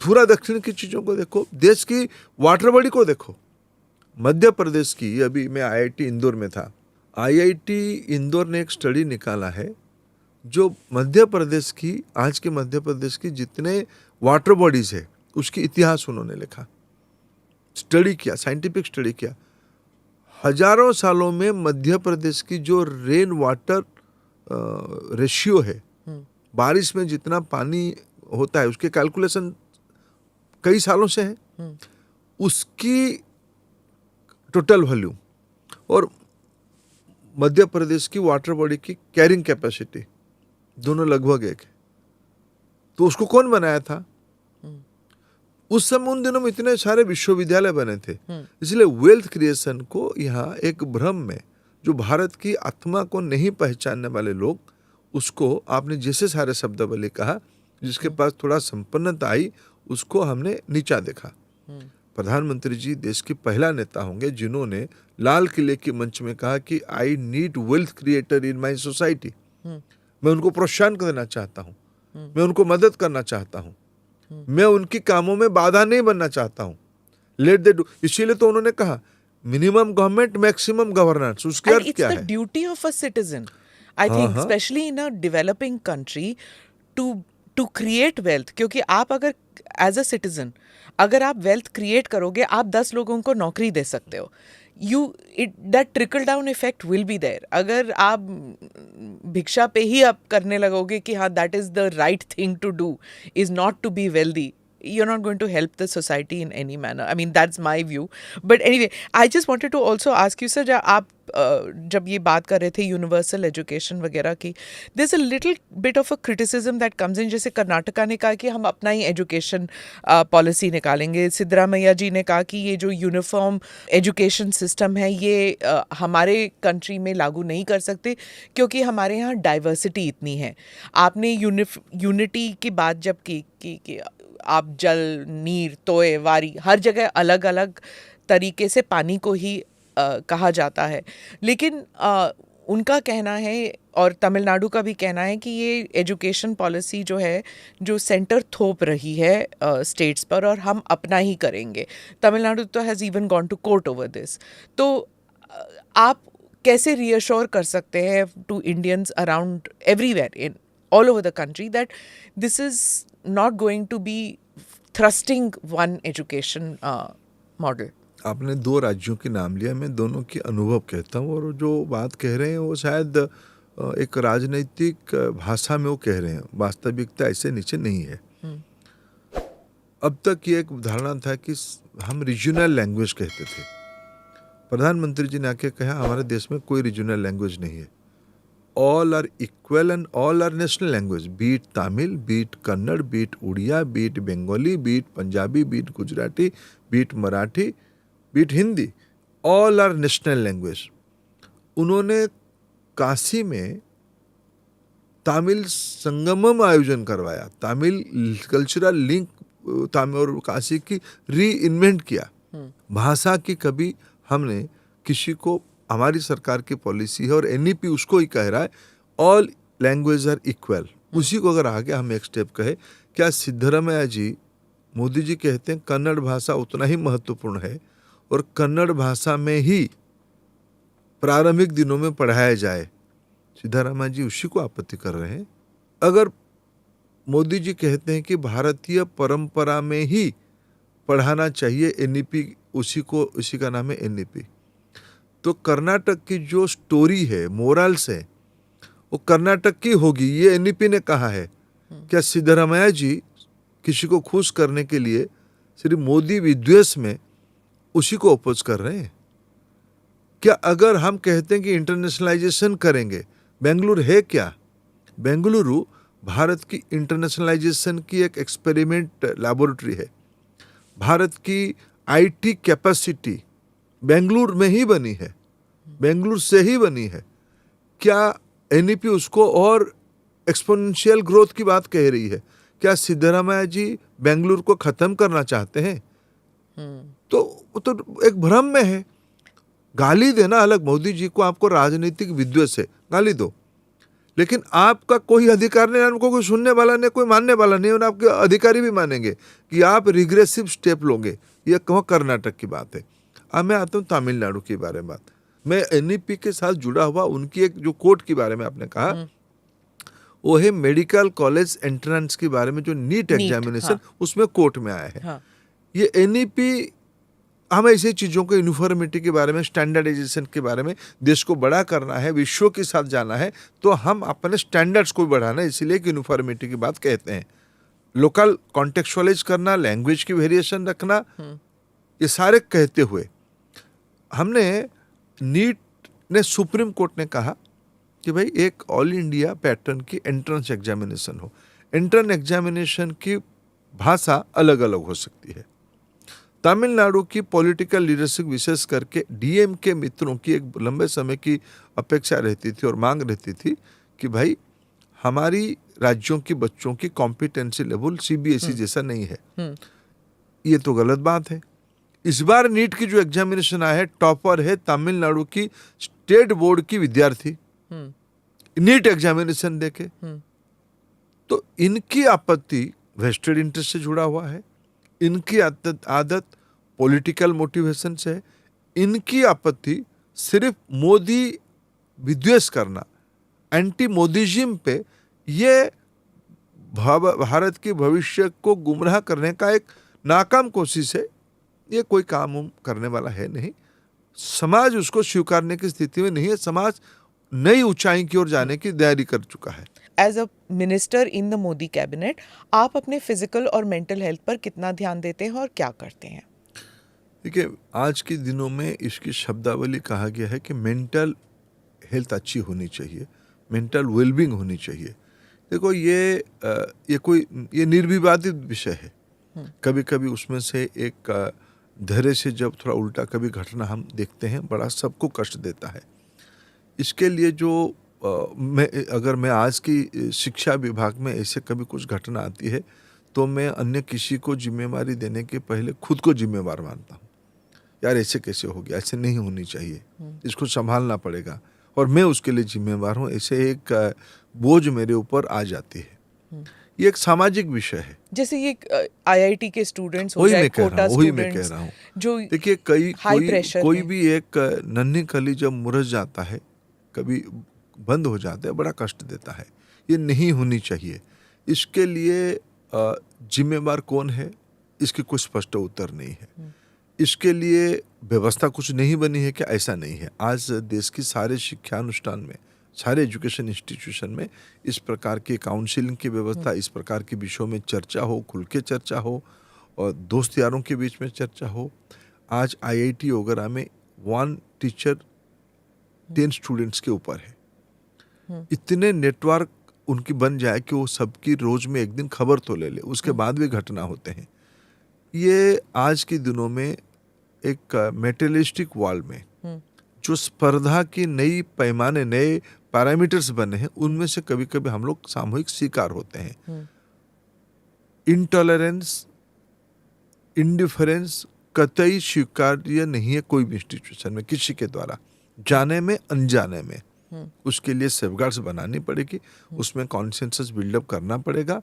पूरा दक्षिण की चीजों को देखो, देश की वाटर बॉडी को देखो। मध्य प्रदेश की, अभी मैं आईआईटी इंदौर में था, आईआईटी इंदौर ने एक स्टडी निकाला है जो मध्य प्रदेश की, आज के मध्य प्रदेश की जितने वाटर बॉडीज है उसकी इतिहास उन्होंने लिखा, स्टडी किया, साइंटिफिक स्टडी किया। हजारों सालों में मध्य प्रदेश की जो रेन वाटर रेशियो है, बारिश में जितना पानी होता है उसके कैलकुलेशन कई सालों से है, उसकी टोटल वॉल्यूम और मध्य प्रदेश की वाटर बॉडी की कैरिंग कैपेसिटी दोनों लगभग एक है। तो उसको कौन बनाया था? उस समय उन दिनों में इतने सारे विश्वविद्यालय बने थे, इसलिए वेल्थ क्रिएशन को यहाँ एक भ्रम में, जो भारत की आत्मा को नहीं पहचानने वाले लोग, उसको आपने जैसे सारे शब्द बोले कहा, जिसके पास थोड़ा संपन्नता आई उसको हमने नीचा देखा। प्रधानमंत्री जी देश के पहला नेता होंगे जिन्होंने लाल किले के मंच में कहा कि I need wealth creator in my society. मैं उनको प्रोत्साहन देना चाहता हूँ, मैं उनको मदद करना चाहता हूँ, मैं उनकी कामों में बाधा नहीं बनना चाहता हूँ। Let they do. इसीलिए तो उन्होंने कहा मिनिमम गवर्नमेंट मैक्सिमम गवर्नेंस। उसके अर्थ क्या है? It's the duty of a citizen, I think, specially in a developing country, to create wealth. क्योंकि आप अगर एज अ सिटीजन अगर आप वेल्थ क्रिएट करोगे, आप 10 लोगों को नौकरी दे सकते हो। That trickle down effect will be there. अगर आप भिक्षा पे ही आप करने लगोगे कि हाँ that is the right thing to do, is not to be wealthy, you're not going to help the society in any manner. I mean, that's my view. But anyway, I just wanted to also ask you, sir, जब ये बात कर रहे थे universal education वगैरह की, there's a little bit of a criticism that comes in. जैसे कर्नाटका ने कहा कि हम अपना ही एजुकेशन पॉलिसी निकालेंगे, सिद्धरामैया जी ने कहा कि ये जो यूनिफॉर्म एजुकेशन सिस्टम है ये हमारे कंट्री में लागू नहीं कर सकते क्योंकि हमारे यहाँ डाइवर्सिटी इतनी है। आपने यूनिटी की बात जब की आप जल, नीर, तोय, वारी, हर जगह अलग अलग तरीके से पानी को ही कहा जाता है। लेकिन उनका कहना है और तमिलनाडु का भी कहना है कि ये एजुकेशन पॉलिसी जो है, जो सेंटर थोप रही है स्टेट्स पर और हम अपना ही करेंगे। तमिलनाडु तो has even gone to court over this. तो आप कैसे रीअश्योर कर सकते हैं to Indians around everywhere in all over the country that this is not going to be thrusting one education model? आपने 2 राज्यों के नाम लिया, मैं दोनों की अनुभव कहता हूँ, और जो बात कह रहे हैं वो शायद एक राजनीतिक भाषा में वो कह रहे हैं, वास्तविकता ऐसे नीचे नहीं है। अब तक ये एक धारणा था कि हम रीजनल लैंग्वेज कहते थे। प्रधानमंत्री जी ने आके कहा हमारे देश में कोई रीजनल लैंग्वेज नहीं है, all are equal and all are national language, be it Tamil, be it Kannada, be it Udiya, be it Bengali, be it Punjabi, be it Gujarati, be it Marathi, be it Hindi, all are national language. उन्होंने काशी में तमिल संगमम आयोजन करवाया, Tamil cultural link Tamil और काशी की री invent किया। भाषा की कभी हमने किसी को, हमारी सरकार की पॉलिसी है और एनईपी उसको ही कह रहा है ऑल लैंग्वेज आर इक्वल। उसी को अगर आगे हम एक स्टेप कहे, क्या सिद्धरामैया जी, मोदी जी कहते हैं कन्नड़ भाषा उतना ही महत्वपूर्ण है और कन्नड़ भाषा में ही प्रारंभिक दिनों में पढ़ाया जाए। सिद्धरामैया जी उसी को आपत्ति कर रहे हैं। अगर मोदी जी कहते हैं कि भारतीय परंपरा में ही पढ़ाना चाहिए एनईपी, उसी का नाम है एनईपी। तो कर्नाटक की जो स्टोरी है, मोरल्स है, वो कर्नाटक की होगी, ये एनईपी ने कहा है। क्या सिद्धरामैया जी किसी को खुश करने के लिए सिर्फ मोदी विद्वेष में उसी को अपोज कर रहे हैं? क्या अगर हम कहते हैं कि इंटरनेशनलाइजेशन करेंगे, बेंगलुरु है क्या? बेंगलुरु भारत की इंटरनेशनलाइजेशन की एक एक्सपेरिमेंट लैबोरेटरी है। भारत की आईटी कैपेसिटी बेंगलुरु में ही बनी है, बेंगलुरु से ही बनी है। क्या एनईपी उसको और एक्सपोनेंशियल ग्रोथ की बात कह रही है? क्या सिद्धरामैया जी बेंगलुरु को खत्म करना चाहते हैं? तो वो तो एक भ्रम में है। गाली देना अलग, मोदी जी को आपको राजनीतिक विद्वेष है, गाली दो, लेकिन आपका कोई अधिकार नहीं, आपको कोई सुनने वाला नहीं, कोई मानने वाला नहीं, और आपके अधिकारी भी मानेंगे कि आप रिग्रेसिव स्टेप लोगे। ये कहो कर्नाटक की बात है। अब मैं आता हूँ तमिलनाडु के बारे में बात। मैं एनईपी के साथ जुड़ा हुआ उनकी एक जो कोर्ट के बारे में आपने कहा, वो है मेडिकल कॉलेज एंट्रेंस के बारे में, जो नीट एग्जामिनेशन, उसमें कोर्ट में आया है। ये एनईपी हम ऐसी चीज़ों को, यूनिफॉर्मिटी के बारे में, स्टैंडर्डाइजेशन के बारे में, देश को बड़ा करना है, विश्व के साथ जाना है, तो हम अपने स्टैंडर्ड्स को बढ़ाना है, इसीलिए यूनिफॉर्मिटी की बात कहते हैं। लोकल कॉन्टेक्चुअलाइज करना, लैंग्वेज की वेरिएशन रखना, ये सारे कहते हुए हमने नीट ने, सुप्रीम कोर्ट ने कहा कि भाई एक ऑल इंडिया पैटर्न की एंट्रेंस एग्जामिनेशन हो। एंट्रेंस एग्जामिनेशन की भाषा अलग अलग हो सकती है। तमिलनाडु की पॉलिटिकल लीडरशिप, विशेष करके डीएम के मित्रों की एक लंबे समय की अपेक्षा रहती थी और मांग रहती थी कि भाई हमारी राज्यों की बच्चों की कॉम्पिटेंसी लेवल सीबीएसई जैसा नहीं है। ये तो गलत बात है। इस बार नीट की जो एग्जामिनेशन आया है, टॉपर है तमिलनाडु की स्टेट बोर्ड की विद्यार्थी, नीट एग्जामिनेशन देके। तो इनकी आपत्ति वेस्टेड इंटरेस्ट से जुड़ा हुआ है, इनकी आदत पॉलिटिकल मोटिवेशन से है, इनकी आपत्ति सिर्फ मोदी विद्वेष करना, एंटी मोदीजिम पे, ये भारत के भविष्य को गुमराह करने का एक नाकाम कोशिश है। ये कोई काम करने वाला है नहीं। समाज उसको स्वीकारने की स्थिति में नहीं है। समाज नई ऊंचाई की ओर जाने की तैयारी कर चुका है। As a minister in the Modi cabinet, आप अपने फिजिकल और मेंटल हेल्थ पर कितना ध्यान देते हैं और क्या करते हैं? देखिए, आज के दिनों में इसकी शब्दावली कहा गया है कि मेंटल हेल्थ अच्छी होनी चाहिए, मेंटल वेलबींग होनी चाहिए। देखो, ये निर्विवादित विषय है। कभी कभी उसमें से एक धैर्य से जब थोड़ा उल्टा कभी घटना हम देखते हैं, बड़ा सबको कष्ट देता है। इसके लिए जो अगर मैं आज की शिक्षा विभाग में ऐसे कभी कुछ घटना आती है, तो मैं अन्य किसी को जिम्मेवारी देने के पहले खुद को जिम्मेवार मानता हूँ। यार ऐसे कैसे हो गया, ऐसे नहीं होनी चाहिए, इसको संभालना पड़ेगा और मैं उसके लिए जिम्मेवार हूँ। ऐसे एक बोझ मेरे ऊपर आ जाती है। ये एक सामाजिक विषय है। जैसे ये आईआईटी के स्टूडेंट्स हो जाए, कोटा स्टूडेंट्स, वही मैं कह रहा हूँ। जो देखिए, कोई भी एक नन्ही कली जब मुरझ जाता है, कभी बंद हो जाता है, बड़ा कष्ट देता है। ये नहीं होनी चाहिए। इसके लिए जिम्मेवार कौन है, इसके कोई स्पष्ट उत्तर नहीं है। इसके लिए व्यवस्था कुछ नहीं बनी है क्या? ऐसा नहीं है। आज देश की सारे शिक्षा अनुष्ठान में, सारे एजुकेशन इंस्टीट्यूशन में इस प्रकार की काउंसिलिंग की व्यवस्था, इस प्रकार के विषयों में चर्चा हो, खुल के चर्चा हो और दोस्त यारों के बीच में चर्चा हो। आज आईआईटी वगैरह में 1 टीचर 10 स्टूडेंट्स के ऊपर है। इतने नेटवर्क उनकी बन जाए कि वो सबकी रोज में एक दिन खबर तो ले ले, उसके बाद भी घटना होते हैं। ये आज के दिनों में एक मेटेरियलिस्टिक वर्ल्ड में जो स्पर्धा की नई पैमाने, नए पैरामीटर्स बने हैं, उनमें से कभी कभी हम लोग सामूहिक शिकार होते हैं। इंटॉलरेंस, इंडिफरेंस कतई स्वीकार्य नहीं है कोई भी इंस्टीट्यूशन में, किसी के द्वारा, जाने में अनजाने में। उसके लिए सेफगार्ड्स बनानी पड़ेगी, उसमें कॉन्सेंसस बिल्डअप करना पड़ेगा,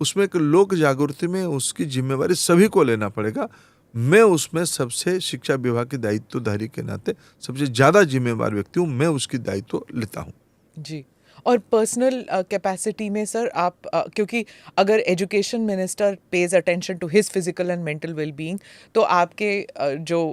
उसमें एक लोक जागृति में उसकी जिम्मेवारी सभी को लेना पड़ेगा। मैं उसमें सबसे, शिक्षा विभाग के दायित्वधारी के नाते सबसे ज़्यादा जिम्मेवार व्यक्ति हूँ, मैं उसकी दायित्व लेता हूँ। जी, और पर्सनल कैपेसिटी में सर आप क्योंकि अगर education minister pays attention to his physical and mental well being तो आपके जो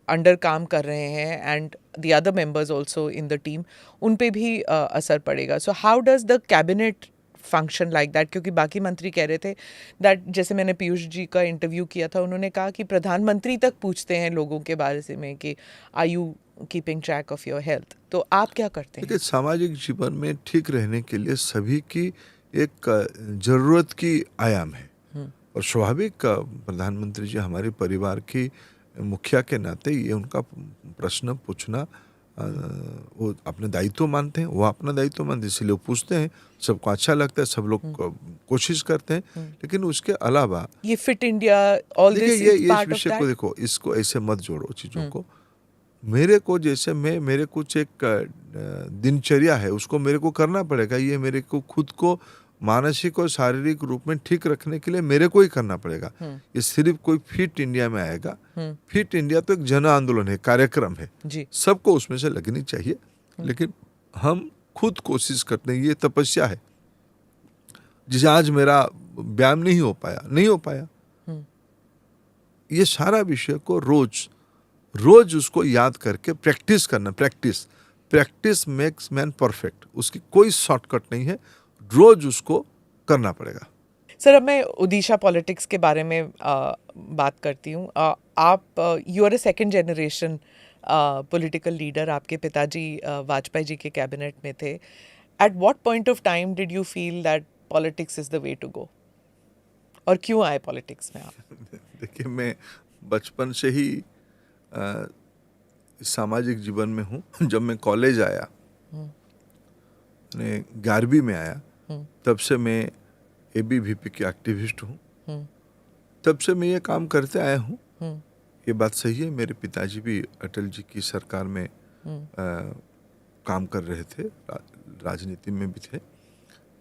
अंडर काम कर रहे हैं and the other members also in the team उन पे भी असर पड़ेगा. So how does the cabinet function like that? क्योंकि बाकी मंत्री कह रहे थे दैट, जैसे मैंने पीयूष जी का इंटरव्यू किया था, उन्होंने कहा कि प्रधानमंत्री तक पूछते हैं लोगों के बारे में कि are you keeping track of your health. तो आप क्या करते हैं? देखिए, सामाजिक जीवन में ठीक रहने के लिए सभी की एक जरूरत की आयाम है और स्वाभाविक प्रधानमंत्री जी हमारे परिवार की मुखिया के नाते ये उनका प्रश्न पूछना वो अपने दायित्व मानते हैं, वो अपना दायित्व मानते हैं, इसलिए वो पूछते हैं. सबको अच्छा लगता है, सब लोग कोशिश करते हैं. लेकिन उसके अलावा ये फिट इंडिया ऑल देखिए, दिस ये इज इस पार्ट ऑफ विषय को दैट. देखो, इसको ऐसे मत जोड़ो चीजों को. मेरे को जैसे मेरे कुछ एक दिनचर्या है, उसको मेरे को करना पड़ेगा. ये मेरे को खुद को मानसिक और शारीरिक रूप में ठीक रखने के लिए मेरे को ही करना पड़ेगा. ये सिर्फ कोई फिट इंडिया में आएगा. फिट इंडिया तो एक जन आंदोलन है, कार्यक्रम है, जी. सबको उसमें से लगनी चाहिए. लेकिन हम खुद कोशिश करते हैं, ये तपस्या है. जिसे आज मेरा व्यायाम नहीं हो पाया. ये सारा विषय को रोज उसको याद करके प्रैक्टिस करना. Practice makes man perfect. उसकी कोई शॉर्टकट नहीं है, रोज उसको करना पड़ेगा. सर, अब मैं ओडिशा पॉलिटिक्स के बारे में बात करती हूँ. आप you are a second generation political leader. आपके पिताजी वाजपेयी जी के कैबिनेट में थे. At what point of time did you feel that politics is the way to go, और क्यों आए पॉलिटिक्स में आप? देखिए, मैं बचपन से ही सामाजिक जीवन में हूँ. जब मैं कॉलेज आया, मैं 11वीं में आया, तब से मैं एबीवीपी के एक्टिविस्ट हूँ. तब से मैं ये काम करते आया हूँ. ये बात सही है, मेरे पिताजी भी अटल जी की सरकार में काम कर रहे थे, राजनीति में भी थे,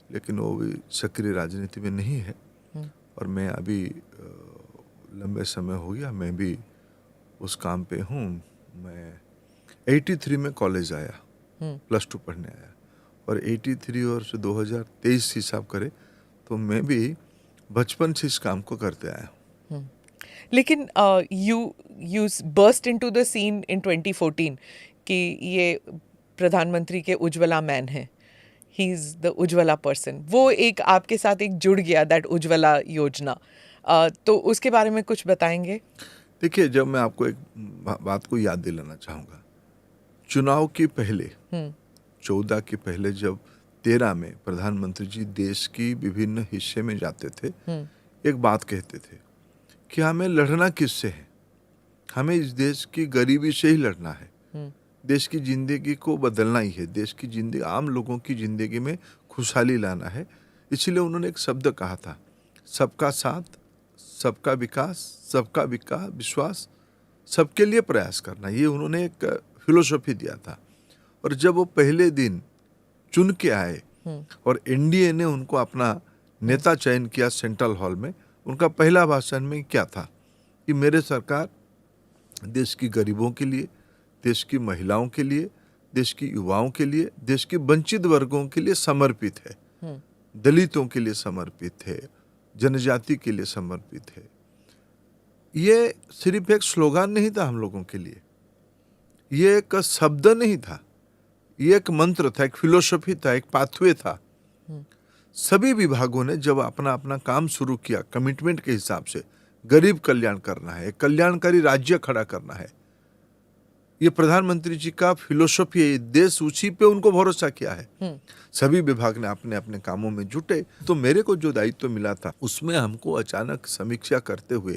लेकिन वो भी सक्रिय राजनीति में नहीं है. और मैं अभी लंबे समय हो गया मैं भी उस काम पे हूँ. मैं 83 में कॉलेज आया, +2 पढ़ने आया, और 83 और 2023 हिसाब करे तो मैं भी बचपन से इस काम को करते आया हूँ. लेकिन you burst into the seen in 2014 कि ये प्रधानमंत्री के उज्ज्वला मैन है, he is the Ujjwala person. वो एक आपके साथ एक जुड़ गया, दैट उज्ज्वला योजना. तो उसके बारे में कुछ बताएंगे? देखिए, जब मैं आपको एक बात को याद दिलाना चाहूँगा, चुनाव के पहले 14 के पहले जब 13 में प्रधानमंत्री जी देश की विभिन्न हिस्से में जाते थे, एक बात कहते थे कि हमें लड़ना किससे है, हमें इस देश की गरीबी से ही लड़ना है. देश की जिंदगी को बदलना ही है, देश की जिंदगी, आम लोगों की जिंदगी में खुशहाली लाना है. इसलिए उन्होंने एक शब्द कहा था, सबका साथ, सबका विकास, सबका विश्वास, सबके लिए प्रयास करना. ये उन्होंने एक फिलोसफी दिया था. और जब वो पहले दिन चुन के आए और एनडीए ने उनको अपना नेता चयन किया सेंट्रल हॉल में, उनका पहला भाषण में क्या था कि मेरे सरकार देश की गरीबों के लिए, देश की महिलाओं के लिए, देश की युवाओं के लिए, देश की वंचित वर्गों के लिए समर्पित है, दलितों के लिए समर्पित है, जनजाति के लिए समर्पित है. ये सिर्फ एक स्लोगन नहीं था हम लोगों के लिए, ये एक शब्द नहीं था, ये एक मंत्र था, एक फिलोसफी था, एक पाथवे था. सभी विभागों ने जब अपना अपना काम शुरू किया कमिटमेंट के हिसाब से, गरीब कल्याण करना है, कल्याणकारी राज्य खड़ा करना है, ये प्रधानमंत्री जी का फिलोसफी है. देश उसी पे उनको भरोसा किया है. सभी विभाग ने अपने अपने कामों में जुटे. तो मेरे को जो दायित्व मिला था उसमें हमको अचानक समीक्षा करते हुए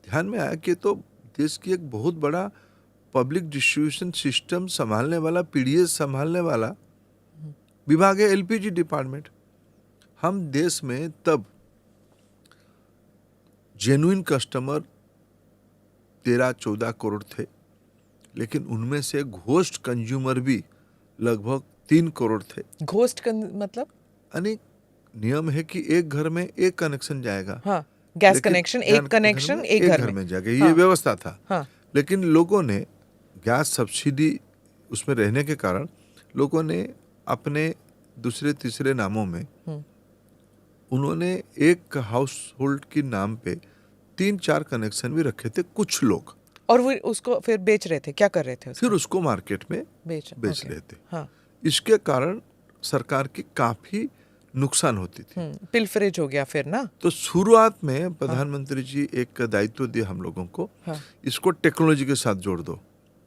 ध्यान में आया कि तो देश की एक बहुत बड़ा पब्लिक डिस्ट्रीब्यूशन सिस्टम संभालने वाला, पीडीएस संभालने वाला विभाग है एलपीजी डिपार्टमेंट. हम देश में तब जेन्युइन कस्टमर 13-14 करोड़ थे, लेकिन उनमें से घोस्ट कंज्यूमर भी लगभग 3 करोड़ थे. घोस्ट मतलब? यानी नियम है कि एक घर में एक कनेक्शन जाएगा. हाँ, गैस कनेक्शन, एक कनेक्शन एक घर में जाएगा. ये व्यवस्था था. हाँ. लेकिन लोगों ने गैस सब्सिडी उसमें रहने के कारण लोगों ने अपने दूसरे तीसरे नामों में उन्होंने एक हाउस होल्ड के नाम पे 3-4 कनेक्शन भी रखे थे कुछ लोग, और वो उसको फिर बेच रहे थे, क्या कर रहे थे उसको? फिर उसको मार्केट में बेच ओके। रहे थे। हाँ। इसके कारण सरकार की काफी नुकसान होती थी। पिलफरेज हो गया फिर ना। तो शुरुआत में प्रधानमंत्री जी एक दायित्व दिया हम लोगों को, हाँ। इसको टेक्नोलॉजी के साथ जोड़ दो।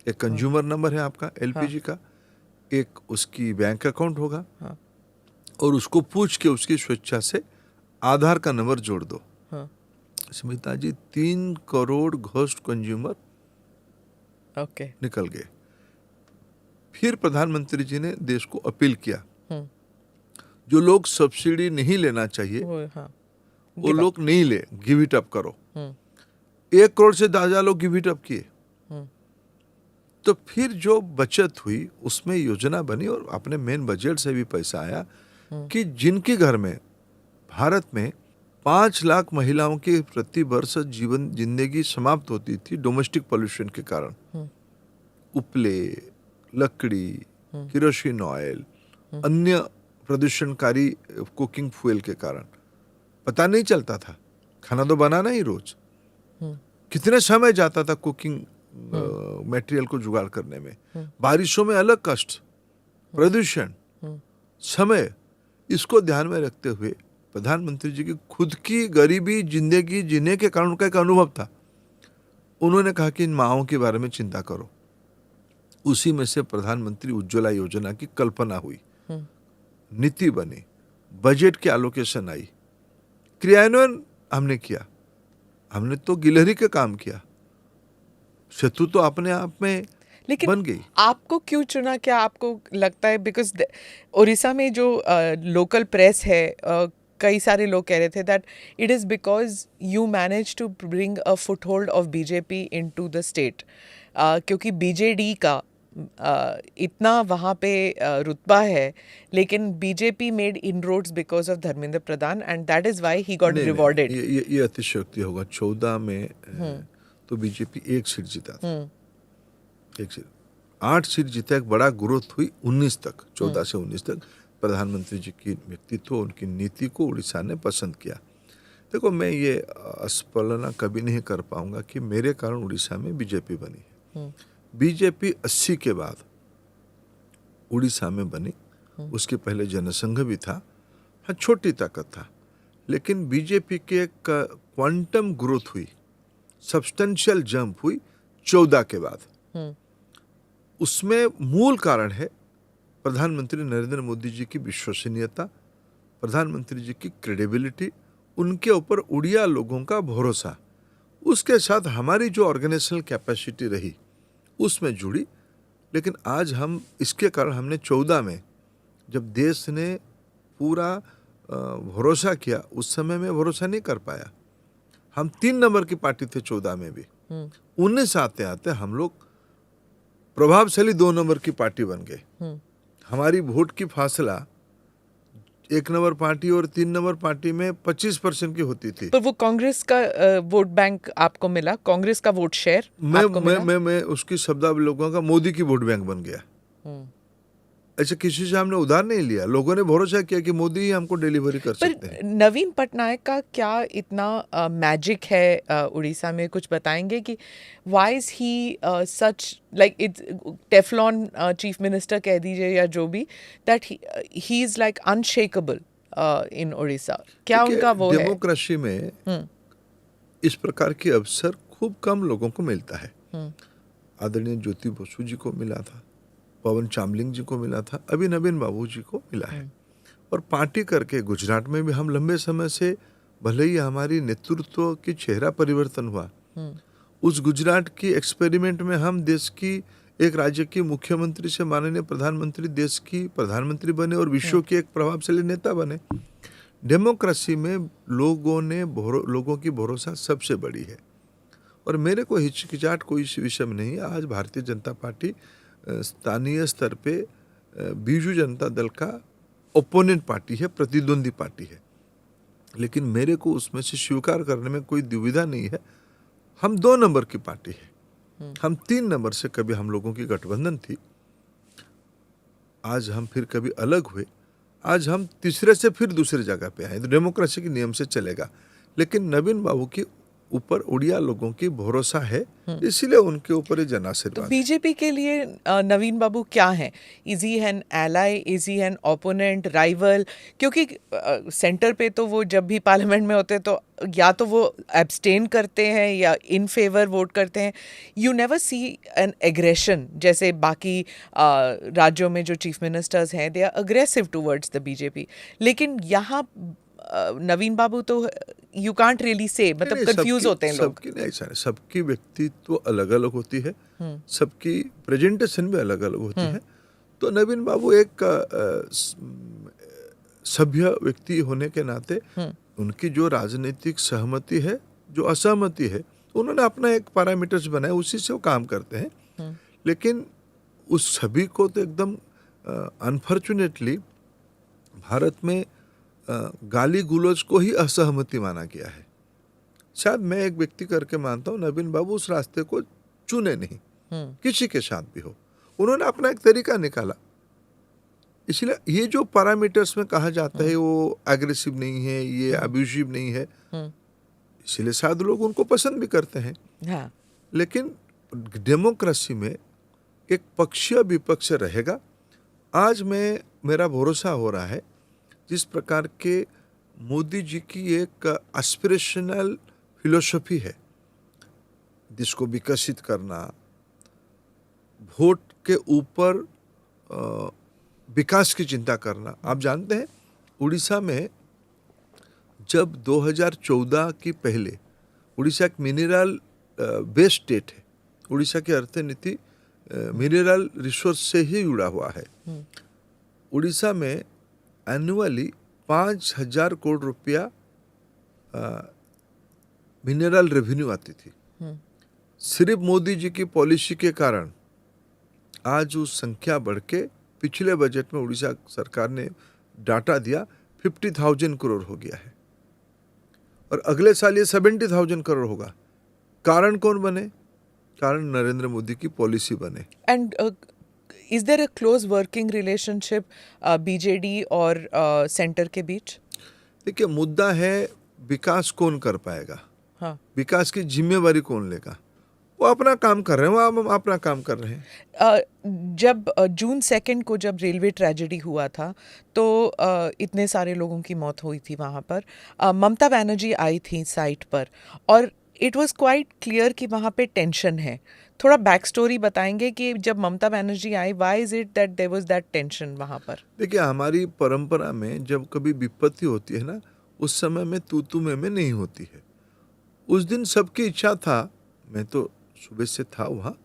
एक कंज्यूमर नंबर है आपका एलपीजी का, एक उसकी बैंक अकाउंट होगा, हाँ। और उसको पूछ के उसकी स्वेच्छा से आधार का नंबर जोड़ दो। हाँ। स्मिता जी 3 करोड़ घोस्ट कंज्यूमर ओके। निकल गए। फिर प्रधानमंत्री जी ने देश को अपील किया, जो लोग सब्सिडी नहीं लेना चाहिए वो लोग नहीं ले, गिव इट अप करो। 1 करोड़ से ज्यादा लोग गिव इट अप किए। तो फिर जो बचत हुई उसमें योजना बनी और अपने मेन बजट से भी पैसा आया कि जिनके घर में भारत में 5 लाख महिलाओं की प्रति वर्ष जिंदगी समाप्त होती थी डोमेस्टिक पॉल्यूशन के कारण, उपले, लकड़ी, केरोसिन ऑयल, अन्य प्रदूषणकारी कुकिंग फ्यूल के कारण पता नहीं चलता था। खाना तो बनाना ही रोज, कितने समय जाता था कुकिंग मटेरियल को जुगाड़ करने में, बारिशों में अलग कष्ट, प्रदूषण, समय, इसको ध्यान में रखते हुए प्रधानमंत्री जी की खुद की गरीबी जिंदगी जीने के कारण उनका एक अनुभव था। उन्होंने कहा कि इन माओं के बारे में चिंता करो। उसी में से प्रधानमंत्री उज्ज्वला योजना की कल्पना हुई, नीति बनी, बजट की एलोकेशन आई, क्रियान्वयन हमने किया। हमने तो गिलहरी का काम किया, सेतु तो अपने आप में लेकिन बन गई। आपको क्यों चुना? क्या आपको लगता है बिकॉज उड़ीसा में जो लोकल प्रेस है, कई सारे लोग कह रहे थे that it is because you manage to bring a foothold of BJP into the state, क्योंकि बीजेडी का इतना वहाँ पे रुतबा है, लेकिन BJP made inroads because of Dharmendra Pradhan and that is why he got rewarded. ये अतिशयोक्ति होगा। 14 में तो बीजेपी 1 सीट जीता था, 1 सीट, 8 सीट जीता। एक बड़ा ग्रोथ हुई 19 तक, 14 से 19 तक। प्रधानमंत्री जी की व्यक्तित्व, उनकी नीति को उड़ीसा ने पसंद किया। देखो, मैं ये अस्पलना कभी नहीं कर पाऊंगा कि मेरे कारण उड़ीसा में बीजेपी बनी है। बीजेपी 80 के बाद उड़ीसा में बनी, उसके पहले जनसंघ भी था। हाँ, छोटी ताकत था, लेकिन बीजेपी के एक क्वांटम ग्रोथ हुई, सब्सटेंशियल जंप हुई 14 के बाद। उसमें मूल कारण है प्रधानमंत्री नरेंद्र मोदी जी की विश्वसनीयता, प्रधानमंत्री जी की क्रेडिबिलिटी, उनके ऊपर उड़िया लोगों का भरोसा, उसके साथ हमारी जो ऑर्गेनाइजेशनल कैपेसिटी रही उसमें जुड़ी। लेकिन आज हम इसके कारण हमने 14 में जब देश ने पूरा भरोसा किया, उस समय में भरोसा नहीं कर पाया। हम 3 नंबर की पार्टी थे 14 में भी। 19 आते आते हम लोग प्रभावशाली 2 नंबर की पार्टी बन गए। हमारी वोट की फासला 1 नंबर पार्टी और 3 नंबर पार्टी में 25% की होती थी। पर वो कांग्रेस का वोट बैंक आपको मिला, कांग्रेस का वोट शेयर आपको मिला? मैं उसकी शब्दावलोकन का मोदी की वोट बैंक बन गया। ऐसे किसी से हमने उधार नहीं लिया, लोगों ने भरोसा किया कि मोदी ही हमको डिलीवरी कर सकते हैं। नवीन पटनायक का क्या इतना मैजिक है उड़ीसा में? कुछ बताएंगे कि why is he such like it's Teflon chief minister कह दीजिए या जो भी, that he is like unshakeable in Orissa? क्या उनका वो है? डेमोक्रेसी में इस प्रकार के अवसर खूब कम लोगों को मिलता है। आदरणीय ज्योति बसु जी को मिला था, पवन चामलिंग जी को मिला था, अभी नवीन बाबू जी को मिला है। और पार्टी करके गुजरात में भी हम लंबे समय से, भले ही हमारी नेतृत्व की चेहरा परिवर्तन हुआ, उस गुजरात की एक्सपेरिमेंट में हम देश की एक राज्य की मुख्यमंत्री से माननीय प्रधानमंत्री देश की प्रधानमंत्री बने और विश्व के एक प्रभावशाली नेता बने। डेमोक्रेसी में लोगों की भरोसा सबसे बड़ी है। और मेरे को हिचकिचाहट कोई इस विषय में नहीं है। आज भारतीय जनता पार्टी स्थानीय स्तर पे बीजू जनता दल का ओपोनेंट पार्टी है, प्रतिद्वंदी पार्टी है, लेकिन मेरे को उसमें से स्वीकार करने में कोई दुविधा नहीं है। हम 2 नंबर की पार्टी है, हम 3 नंबर से कभी हम लोगों की गठबंधन थी। आज हम फिर कभी अलग हुए, आज हम तीसरे से फिर दूसरी जगह पे आए, तो डेमोक्रेसी के नियम से चलेगा। लेकिन नवीन बाबू के ऊपर उड़िया लोगों की भरोसा है, इसीलिए उनके ऊपर ये जन तो आशीर्वाद है। बीजेपी के लिए नवीन बाबू क्या हैं? Is he N ally, is he an opponent, rival? क्योंकि सेंटर पे तो वो जब भी पार्लियामेंट में होते हैं तो या तो वो एब्सटेन करते हैं या इन फेवर वोट करते हैं। You never see an aggression जैसे बाकी राज्यों में जो चीफ मिनिस्टर्स हैं, they are aggressive towards the BJP. लेकिन यहाँ नवीन बाबू तो यू कांट रियली से, मतलब नहीं, कंफ्यूज होते हैं लोग। सबकी नहीं, ऐसा नहीं, सबकी व्यक्तित्व अलग अलग होती है, सबकी प्रेजेंटेशन भी अलग अलग होती है। तो नवीन बाबू एक सभ्य व्यक्ति होने के नाते उनकी जो राजनीतिक सहमति है, जो असहमति है, उन्होंने अपना एक पैरामीटर्स बनाए, उसी से वो काम करते हैं। लेकिन उस सभी को तो एकदम अनफॉर्चुनेटली भारत में गाली गुलोज को ही असहमति माना गया है। शायद मैं एक व्यक्ति करके मानता हूँ, नवीन बाबू उस रास्ते को चुने नहीं, किसी के साथ भी हो, उन्होंने अपना एक तरीका निकाला। इसलिए ये जो पैरामीटर्स में कहा जाता है वो एग्रेसिव नहीं है, ये अब्यूसिव नहीं है, इसलिए शायद लोग उनको पसंद भी करते हैं। हाँ। लेकिन डेमोक्रेसी में एक पक्षीय विपक्ष रहेगा। आज मेरा भरोसा हो रहा है, जिस प्रकार के मोदी जी की एक एस्पिरेशनल फिलोसफी है, जिसको विकसित करना, वोट के ऊपर विकास की चिंता करना। आप जानते हैं उड़ीसा में जब 2014 की पहले, उड़ीसा एक मिनरल बेस्ड स्टेट है, उड़ीसा की अर्थनीति मिनरल रिसोर्स से ही जुड़ा हुआ है। उड़ीसा में एनुअली 5,000 करोड़ रुपया मिनरल रेवेन्यू आती थी। सिर्फ मोदी जी की पॉलिसी के कारण आज उस संख्या बढ़ के पिछले बजट में उड़ीसा सरकार ने डाटा दिया 50,000 करोड़ हो गया है, और अगले साल ये 70,000 करोड़ होगा। कारण कौन बने? कारण नरेंद्र मोदी की पॉलिसी बने। And is there a close working relationship BJD और सेंटर के बीच? देखिए, मुद्दा है विकास कौन कर पाएगा, हाँ। विकास की जिम्मेवारी कौन लेगा। वो अपना काम कर रहे हैं, वो अपना काम कर रहे हैं। जब जून 2 को जब रेलवे ट्रेजेडी हुआ था तो इतने सारे लोगों की मौत हुई थी वहाँ पर। ममता बनर्जी आई थी साइट पर और इट वाज क्वाइट क्लियर कि वहाँ पे टेंशन है। थोड़ा बैक स्टोरी बताएंगे कि जब ममता बनर्जी आई, why is it that there was that tension वहाँ पर? देखिए, हमारी परंपरा में जब कभी विपत्ति होती है ना, उस समय में तू में नहीं होती है। उस दिन सबकी इच्छा था, मैं तो सुबह से था वहाँ,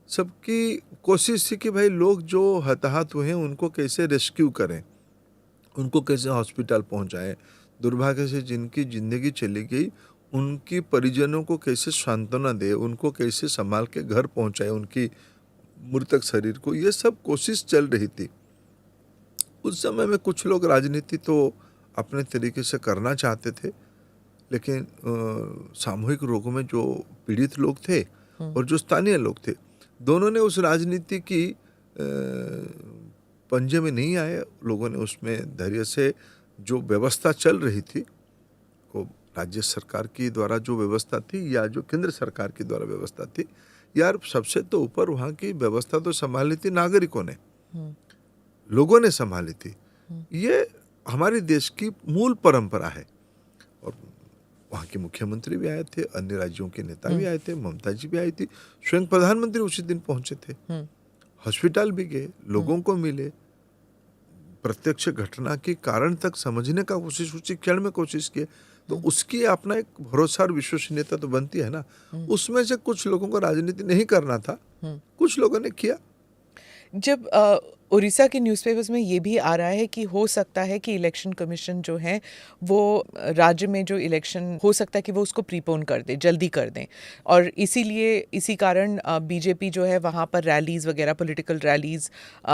सबकी कोशिश थी कि भाई लोग जो हताहत हुए हैं उनको कैसे रेस्क्यू करें, उनको कैसे हॉस्पिटल पहुँचाएं, दुर्भाग्य से जिनकी ज़िंदगी चली गई उनकी परिजनों को कैसे सांत्वना दे, उनको कैसे संभाल के घर पहुँचाए उनकी मृतक शरीर को। ये सब कोशिश चल रही थी। उस समय में कुछ लोग राजनीति तो अपने तरीके से करना चाहते थे, लेकिन सामूहिक रोगों में जो पीड़ित लोग थे और जो स्थानीय लोग थे, दोनों ने उस राजनीति की पंजे में नहीं आए। लोगों ने उसमें धैर्य से जो व्यवस्था चल रही थी, वो राज्य सरकार की द्वारा जो व्यवस्था थी या जो केंद्र सरकार की द्वारा व्यवस्था थी, यार सबसे तो ऊपर वहाँ की व्यवस्था तो संभाली थी नागरिकों ने, लोगों ने संभाली थी। ये हमारे देश की मूल परंपरा है। और वहाँ के मुख्यमंत्री भी आए थे, अन्य राज्यों के नेता भी आए थे, ममता जी भी आई थी, स्वयं प्रधानमंत्री उसी दिन पहुंचे थे, हॉस्पिटल भी गए, लोगों को मिले, प्रत्यक्ष घटना के कारण तक समझने का कोशिश उसी क्षण में कोशिश किए। तो उसकी अपना एक भरोसा और विश्वसनीयता तो बनती है ना। उसमें से कुछ लोगों को राजनीति नहीं करना था, कुछ लोगों ने किया। जब उड़ीसा के न्यूज़पेपर्स में ये भी आ रहा है कि हो सकता है कि इलेक्शन कमीशन जो है वो राज्य में जो इलेक्शन हो सकता है कि वो उसको प्रीपोन कर दे, जल्दी कर दें, और इसीलिए इसी कारण बीजेपी जो है वहाँ पर रैलीज वगैरह, पॉलिटिकल रैलीज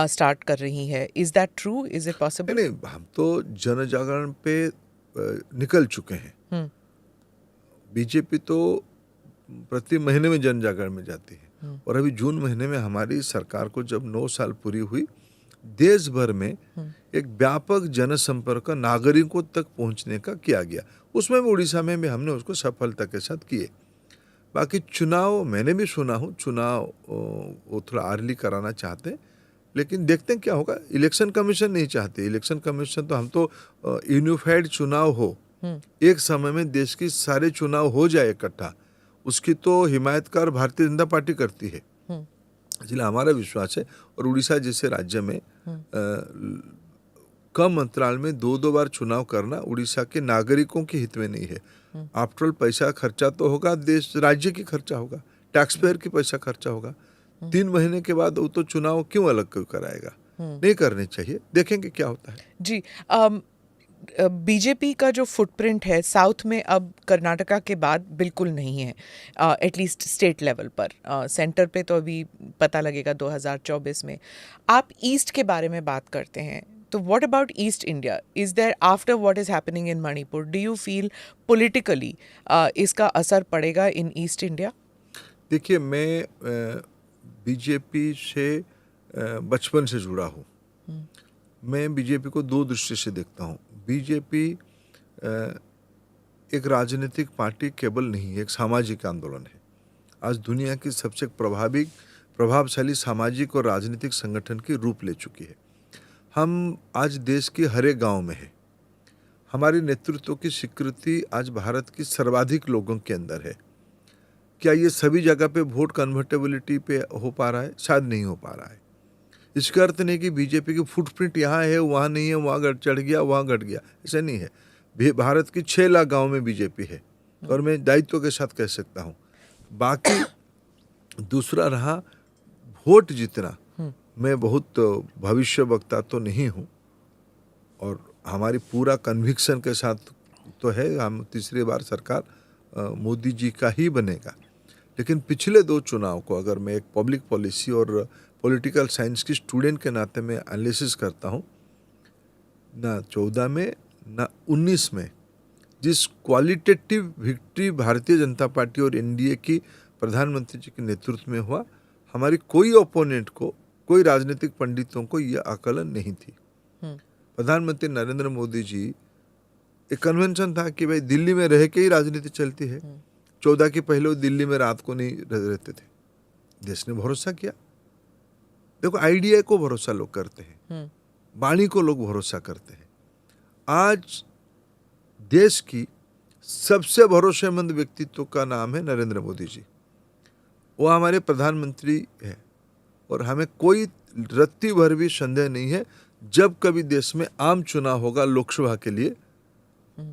स्टार्ट कर रही है। Is that true? Is it possible? नहीं, हम तो जन जागरण पे निकल चुके हैं। बीजेपी तो प्रति महीने में जन जागरण में जाती है, और अभी जून महीने में हमारी सरकार को जब 9 साल पूरी हुई, देश भर में एक व्यापक जनसंपर्क नागरिकों तक पहुंचने का किया गया। उसमें भी उड़ीसा में भी हमने उसको सफलता के साथ किए। बाकी चुनाव मैंने भी सुना हूँ, चुनाव वो थोड़ा अर्ली कराना चाहते हैं, लेकिन देखते हैं क्या होगा। इलेक्शन कमीशन नहीं चाहते। इलेक्शन कमीशन तो हम तो यूनिफाइड चुनाव हो, एक समय में देश की सारे चुनाव हो जाए इकट्ठा, उसकी तो हिमायतकार भारतीय जनता पार्टी करती है। इसलिए हमारा विश्वास है। और उड़ीसा जैसे राज्य में कम अंतराल में 2-2 बार चुनाव करना उड़ीसा के नागरिकों के हित में नहीं है। आफ्टरऑल पैसा खर्चा तो होगा, देश राज्य की खर्चा होगा, टैक्स पेयर की पैसा खर्चा होगा। 3 महीने के बाद वो तो चुनाव क्यों अलग क्यों कराएगा? नहीं करने चाहिए। देखेंगे क्या होता है। जी, बीजेपी का जो फुटप्रिंट है साउथ में अब कर्नाटका के बाद बिल्कुल नहीं है, एटलीस्ट स्टेट लेवल पर। सेंटर पे तो अभी पता लगेगा 2024 में। आप ईस्ट के बारे में बात करते हैं, तो what about East India? Is there, after what is happening in Manipur, do you feel politically इसका असर पड़ेगा इन ईस्ट इंडिया? देखिए, मैं बीजेपी से बचपन से जुड़ा हूँ। मैं बीजेपी को 2 दृष्टि से देखता हूँ। बीजेपी एक राजनीतिक पार्टी केवल नहीं है, एक सामाजिक आंदोलन है। आज दुनिया की सबसे प्रभावशाली सामाजिक और राजनीतिक संगठन की रूप ले चुकी है। हम आज देश के हर एक गांव में है। हमारी नेतृत्व की स्वीकृति आज भारत की सर्वाधिक लोगों के अंदर है। क्या ये सभी जगह पे वोट कन्वर्टेबिलिटी पे हो पा रहा है? शायद नहीं हो पा रहा है। इसका अर्थ नहीं कि बीजेपी की फुटप्रिंट यहाँ है, वहाँ नहीं है, वहाँ चढ़ गया, वहाँ घट गया, ऐसा नहीं है। भारत की 6 लाख गाँव में बीजेपी है, और मैं दायित्व के साथ कह सकता हूँ। बाकी दूसरा रहा वोट जितना, मैं बहुत भविष्य वक्ता तो नहीं हूँ, और हमारी पूरा कन्विक्शन के साथ तो है हम तीसरी बार सरकार मोदी जी का ही बनेगा। लेकिन पिछले 2 चुनाव को अगर मैं एक पब्लिक पॉलिसी और पॉलिटिकल साइंस की स्टूडेंट के नाते में एनालिसिस करता हूँ, ना 14 में ना 19 में जिस qualitative victory Bharatiya Janata party और एनडीए की प्रधानमंत्री जी के नेतृत्व में हुआ, हमारी कोई ओपोनेंट को, कोई राजनीतिक पंडितों को यह आकलन नहीं थी। प्रधानमंत्री नरेंद्र मोदी जी, एक कन्वेंशन था कि भाई दिल्ली में रह के ही राजनीति चलती है। 14 के पहले वो दिल्ली में रात को नहीं रहते थे। देश ने भरोसा किया। देखो, आइडिया को भरोसा लोग करते हैं, वाणी को लोग भरोसा करते हैं। आज देश की सबसे भरोसेमंद व्यक्तित्व का नाम है नरेंद्र मोदी जी। वो हमारे प्रधानमंत्री है, और हमें कोई रत्ती भर भी संदेह नहीं है, जब कभी देश में आम चुनाव होगा लोकसभा के लिए,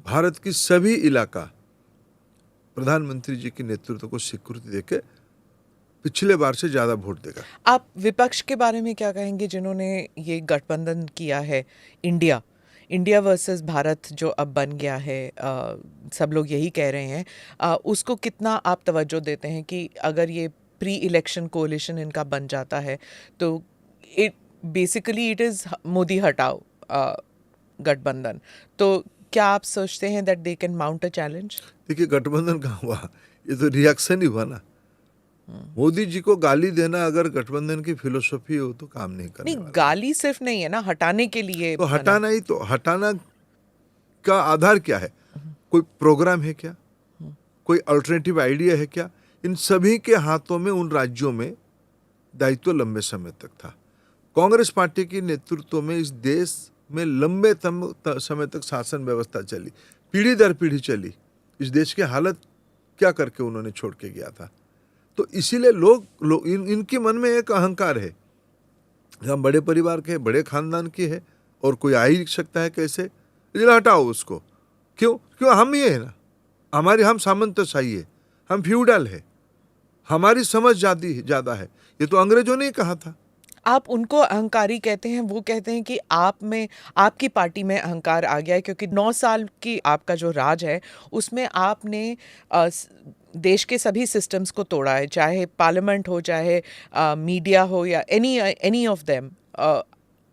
भारत की सभी इलाका प्रधानमंत्री जी के नेतृत्व को स्वीकृति देके पिछले बार से ज्यादा वोट देगा। आप विपक्ष के बारे में क्या कहेंगे, जिन्होंने ये गठबंधन किया है, इंडिया वर्सेस भारत जो अब बन गया है, सब लोग यही कह रहे हैं, उसको कितना आप तवज्जो देते हैं कि अगर ये प्री इलेक्शन कोalition इनका बन जाता है तो इट इज मोदी हटाओ गठबंधन, तो क्या आप सोचते हैं that they can mount a challenge? देखिए, गठबंधन कहाँ हुआ, ये तो रिएक्शन ही हुआ ना। मोदी जी को गाली देना अगर गठबंधन की फिलोसफी हो तो काम नहीं करने वाला। गाली सिर्फ नहीं है ना, हटाने के लिए तो हटाना ही, तो हटाना का आधार क्या है? कोई प्रोग्राम है क्या? कोई अल्टरनेटिव आइडिया है क्या? इन सभी के हाथों में, उन राज्यों में दायित्व लंबे समय तक था। कांग्रेस पार्टी के नेतृत्व में इस देश में लंबे समय तक शासन व्यवस्था चली, पीढ़ी दर पीढ़ी चली। इस देश की हालत क्या करके उन्होंने छोड़ के गया था। तो इसीलिए लोग इनके मन में एक अहंकार है, हम बड़े परिवार के, बड़े खानदान के है, और कोई आ ही सकता है कैसे, इसलिए हटाओ उसको। क्यों हम ये है ना, हम सामंतशाही है, हम फ्यूडल है, हमारी समझ ज्यादा है। ये तो अंग्रेजों ने ही कहा था। आप उनको अहंकारी कहते हैं, वो कहते हैं कि आप में, आपकी पार्टी में अहंकार आ गया है, क्योंकि 9 साल की आपका जो राज है उसमें आपने देश के सभी सिस्टम्स को तोड़ा है, चाहे पार्लियामेंट हो, चाहे मीडिया हो, या एनी ऑफ देम।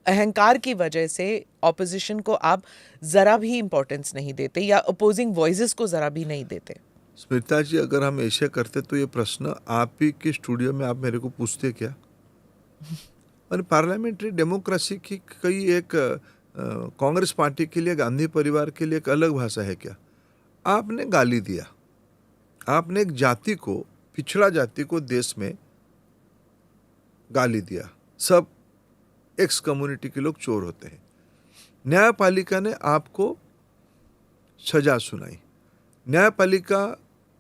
अहंकार की वजह से ऑपोजिशन को आप ज़रा भी इम्पोर्टेंस नहीं देते, या अपोजिंग वॉइसेस को ज़रा भी नहीं देते। स्मृता जी, अगर हम ऐसे करते तो ये प्रश्न आप ही के स्टूडियो में आप मेरे को पूछते क्या? और पार्लियामेंट्री डेमोक्रेसी की कई एक कांग्रेस पार्टी के लिए, गांधी परिवार के लिए एक अलग भाषा है क्या? आपने गाली दिया, आपने एक जाति को, पिछड़ा जाति को देश में गाली दिया, सब एक्स कम्युनिटी के लोग चोर होते हैं। न्यायपालिका ने आपको सजा सुनाई। न्यायपालिका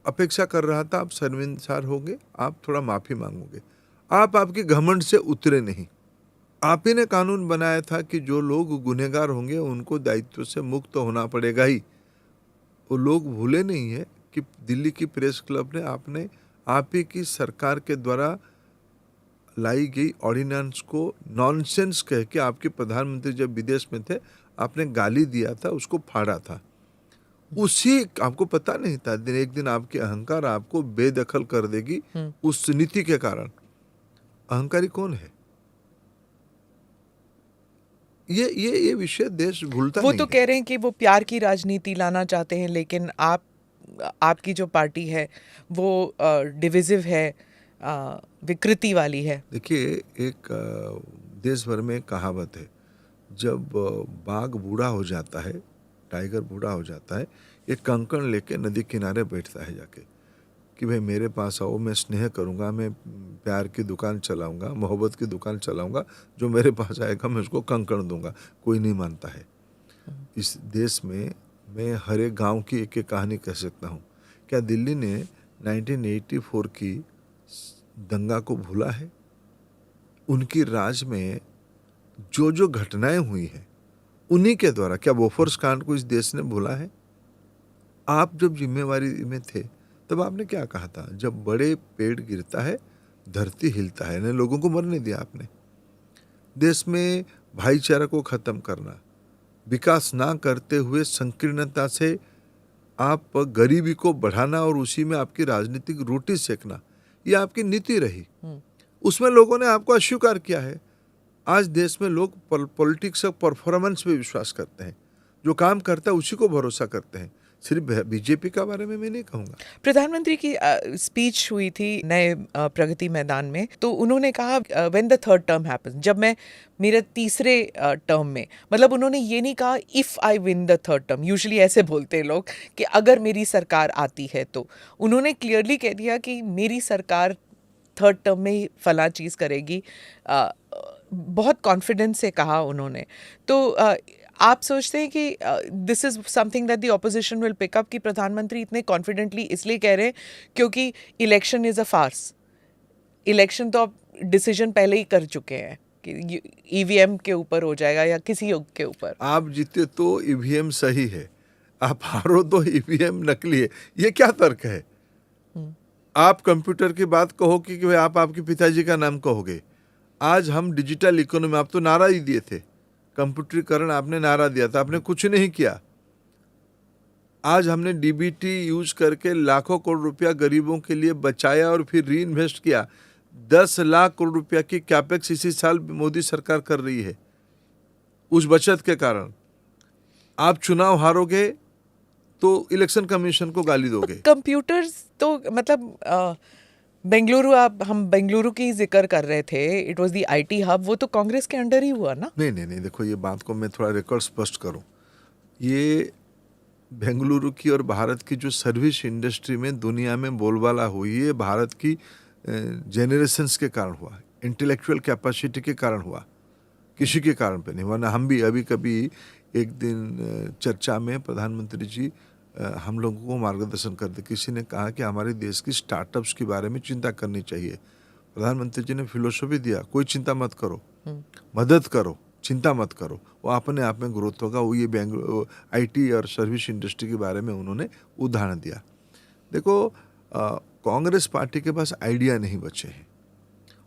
अपेक्षा कर रहा था आप शर्मिंदा होंगे, आप थोड़ा माफी मांगोगे। आप आपके घमंड से उतरे नहीं। आप ही ने कानून बनाया था कि जो लोग गुनहगार होंगे उनको दायित्व से मुक्त होना पड़ेगा ही। वो लोग भूले नहीं है कि दिल्ली की प्रेस क्लब ने आप ही की सरकार के द्वारा लाई गई ऑर्डिनेंस को नॉनसेंस कह के, आपके प्रधानमंत्री जब विदेश में थे आपने गाली दिया था, उसको फाड़ा था। उसी आपको पता नहीं था एक दिन आपके अहंकार आपको बेदखल कर देगी उस नीति के कारण। अहंकारी कौन है? ये विषय देश भूलता वो नहीं तो है। कह रहे हैं कि वो प्यार की राजनीति लाना चाहते हैं, लेकिन आपकी जो पार्टी है वो डिविजिव है, विकृति वाली है। देखिए, एक देश भर में कहावत है, जब बाघ बूढ़ा हो जाता है, टाइगर बूढ़ा हो जाता है, एक कंकड़ लेके नदी किनारे बैठता है जाके कि भाई मेरे पास आओ, मैं स्नेह करूंगा, मैं प्यार की दुकान चलाऊंगा, मोहब्बत की दुकान चलाऊंगा, जो मेरे पास आएगा मैं उसको कंकड़ दूंगा। कोई नहीं मानता है। इस देश में मैं हर एक गांव की एक एक कहानी कह सकता हूँ। क्या दिल्ली ने 1984 की दंगा को भूला है? उनकी राज में जो जो घटनाएं हुई हैं उन्हीं के द्वारा, क्या बोफोर्स कांड को इस देश ने भूला है? आप जब जिम्मेवारी में थे तब आपने क्या कहा था? जब बड़े पेड़ गिरता है धरती हिलता है। ने लोगों को मरने दिया आपने। देश में भाईचारा को खत्म करना, विकास ना करते हुए संकीर्णता से आप गरीबी को बढ़ाना और उसी में आपकी राजनीतिक रोटी सेकना, ये आपकी नीति रही। उसमें लोगों ने आपको अस्वीकार किया है। आज देश में लोग पॉलिटिक्स और परफॉर्मेंस पे विश्वास करते हैं। जो काम करता है उसी को भरोसा करते हैं। सिर्फ बीजेपी का बारे में मैं नहीं कहूँगा। प्रधानमंत्री की स्पीच हुई थी नए प्रगति मैदान में, तो उन्होंने कहा when the third term happens, जब मैं मेरे तीसरे टर्म में, मतलब उन्होंने ये नहीं कहा if I win the third term. Usually ऐसे बोलते हैं लोग कि अगर मेरी सरकार आती है तो। उन्होंने क्लियरली कह दिया कि मेरी सरकार थर्ड टर्म में ही फला चीज़ करेगी। बहुत कॉन्फिडेंस से कहा उन्होंने। तो आप सोचते हैं कि this is something that the opposition will pick up, कि प्रधानमंत्री इतने कॉन्फिडेंटली इसलिए कह रहे हैं क्योंकि election is a farce? Election तो आप डिसीजन पहले ही कर चुके हैं कि ईवीएम के ऊपर हो जाएगा या किसी के ऊपर। आप जीते तो ईवीएम सही है, आप हारो तो ईवीएम नकली है। ये क्या तर्क है? आप कंप्यूटर की बात कहो कि भाई आप आपके पिताजी का नाम कहोगे। आज हम डिजिटल इकोनॉमी, आप तो नारा ही दिए थे, कंप्यूटरीकरण आपने नारा दिया था, आपने कुछ नहीं किया। आज हमने डीबीटी यूज करके लाखों करोड़ रुपया गरीबों के लिए बचाया और फिर री इन्वेस्ट किया। 10 लाख करोड़ रुपया की कैपेक्स इसी साल मोदी सरकार कर रही है। उस बचत के कारण आप चुनाव हारोगे तो इलेक्शन कमीशन को गाली दोगे। कंप्यूटर्स तो मतलब बेंगलुरु, हम बेंगलुरु की जिक्र कर रहे थे, it was the IT hub, वो तो कांग्रेस के अंडर ही हुआ ना? नहीं, देखो ये बात को मैं थोड़ा रिकॉर्ड स्पष्ट करूं। ये बेंगलुरु की और भारत की जो सर्विस इंडस्ट्री में दुनिया में बोलबाला हुई है, भारत की जेनरेशंस के कारण हुआ, इंटेलेक्चुअल कैपेसिटी के कारण हुआ, किसी के कारण पे नहीं। वरना हम भी अभी कभी एक दिन चर्चा में प्रधानमंत्री जी हम लोगों को मार्गदर्शन करते, किसी ने कहा कि हमारे देश की स्टार्टअप्स के बारे में चिंता करनी चाहिए। प्रधानमंत्री जी ने फिलोसफी दिया, कोई चिंता मत करो, मदद करो, चिंता मत करो, वो अपने आप में ग्रोथ होगा। वो ये आईटी और सर्विस इंडस्ट्री के बारे में उन्होंने उदाहरण दिया। देखो, कांग्रेस पार्टी के पास आइडिया नहीं बचे हैं।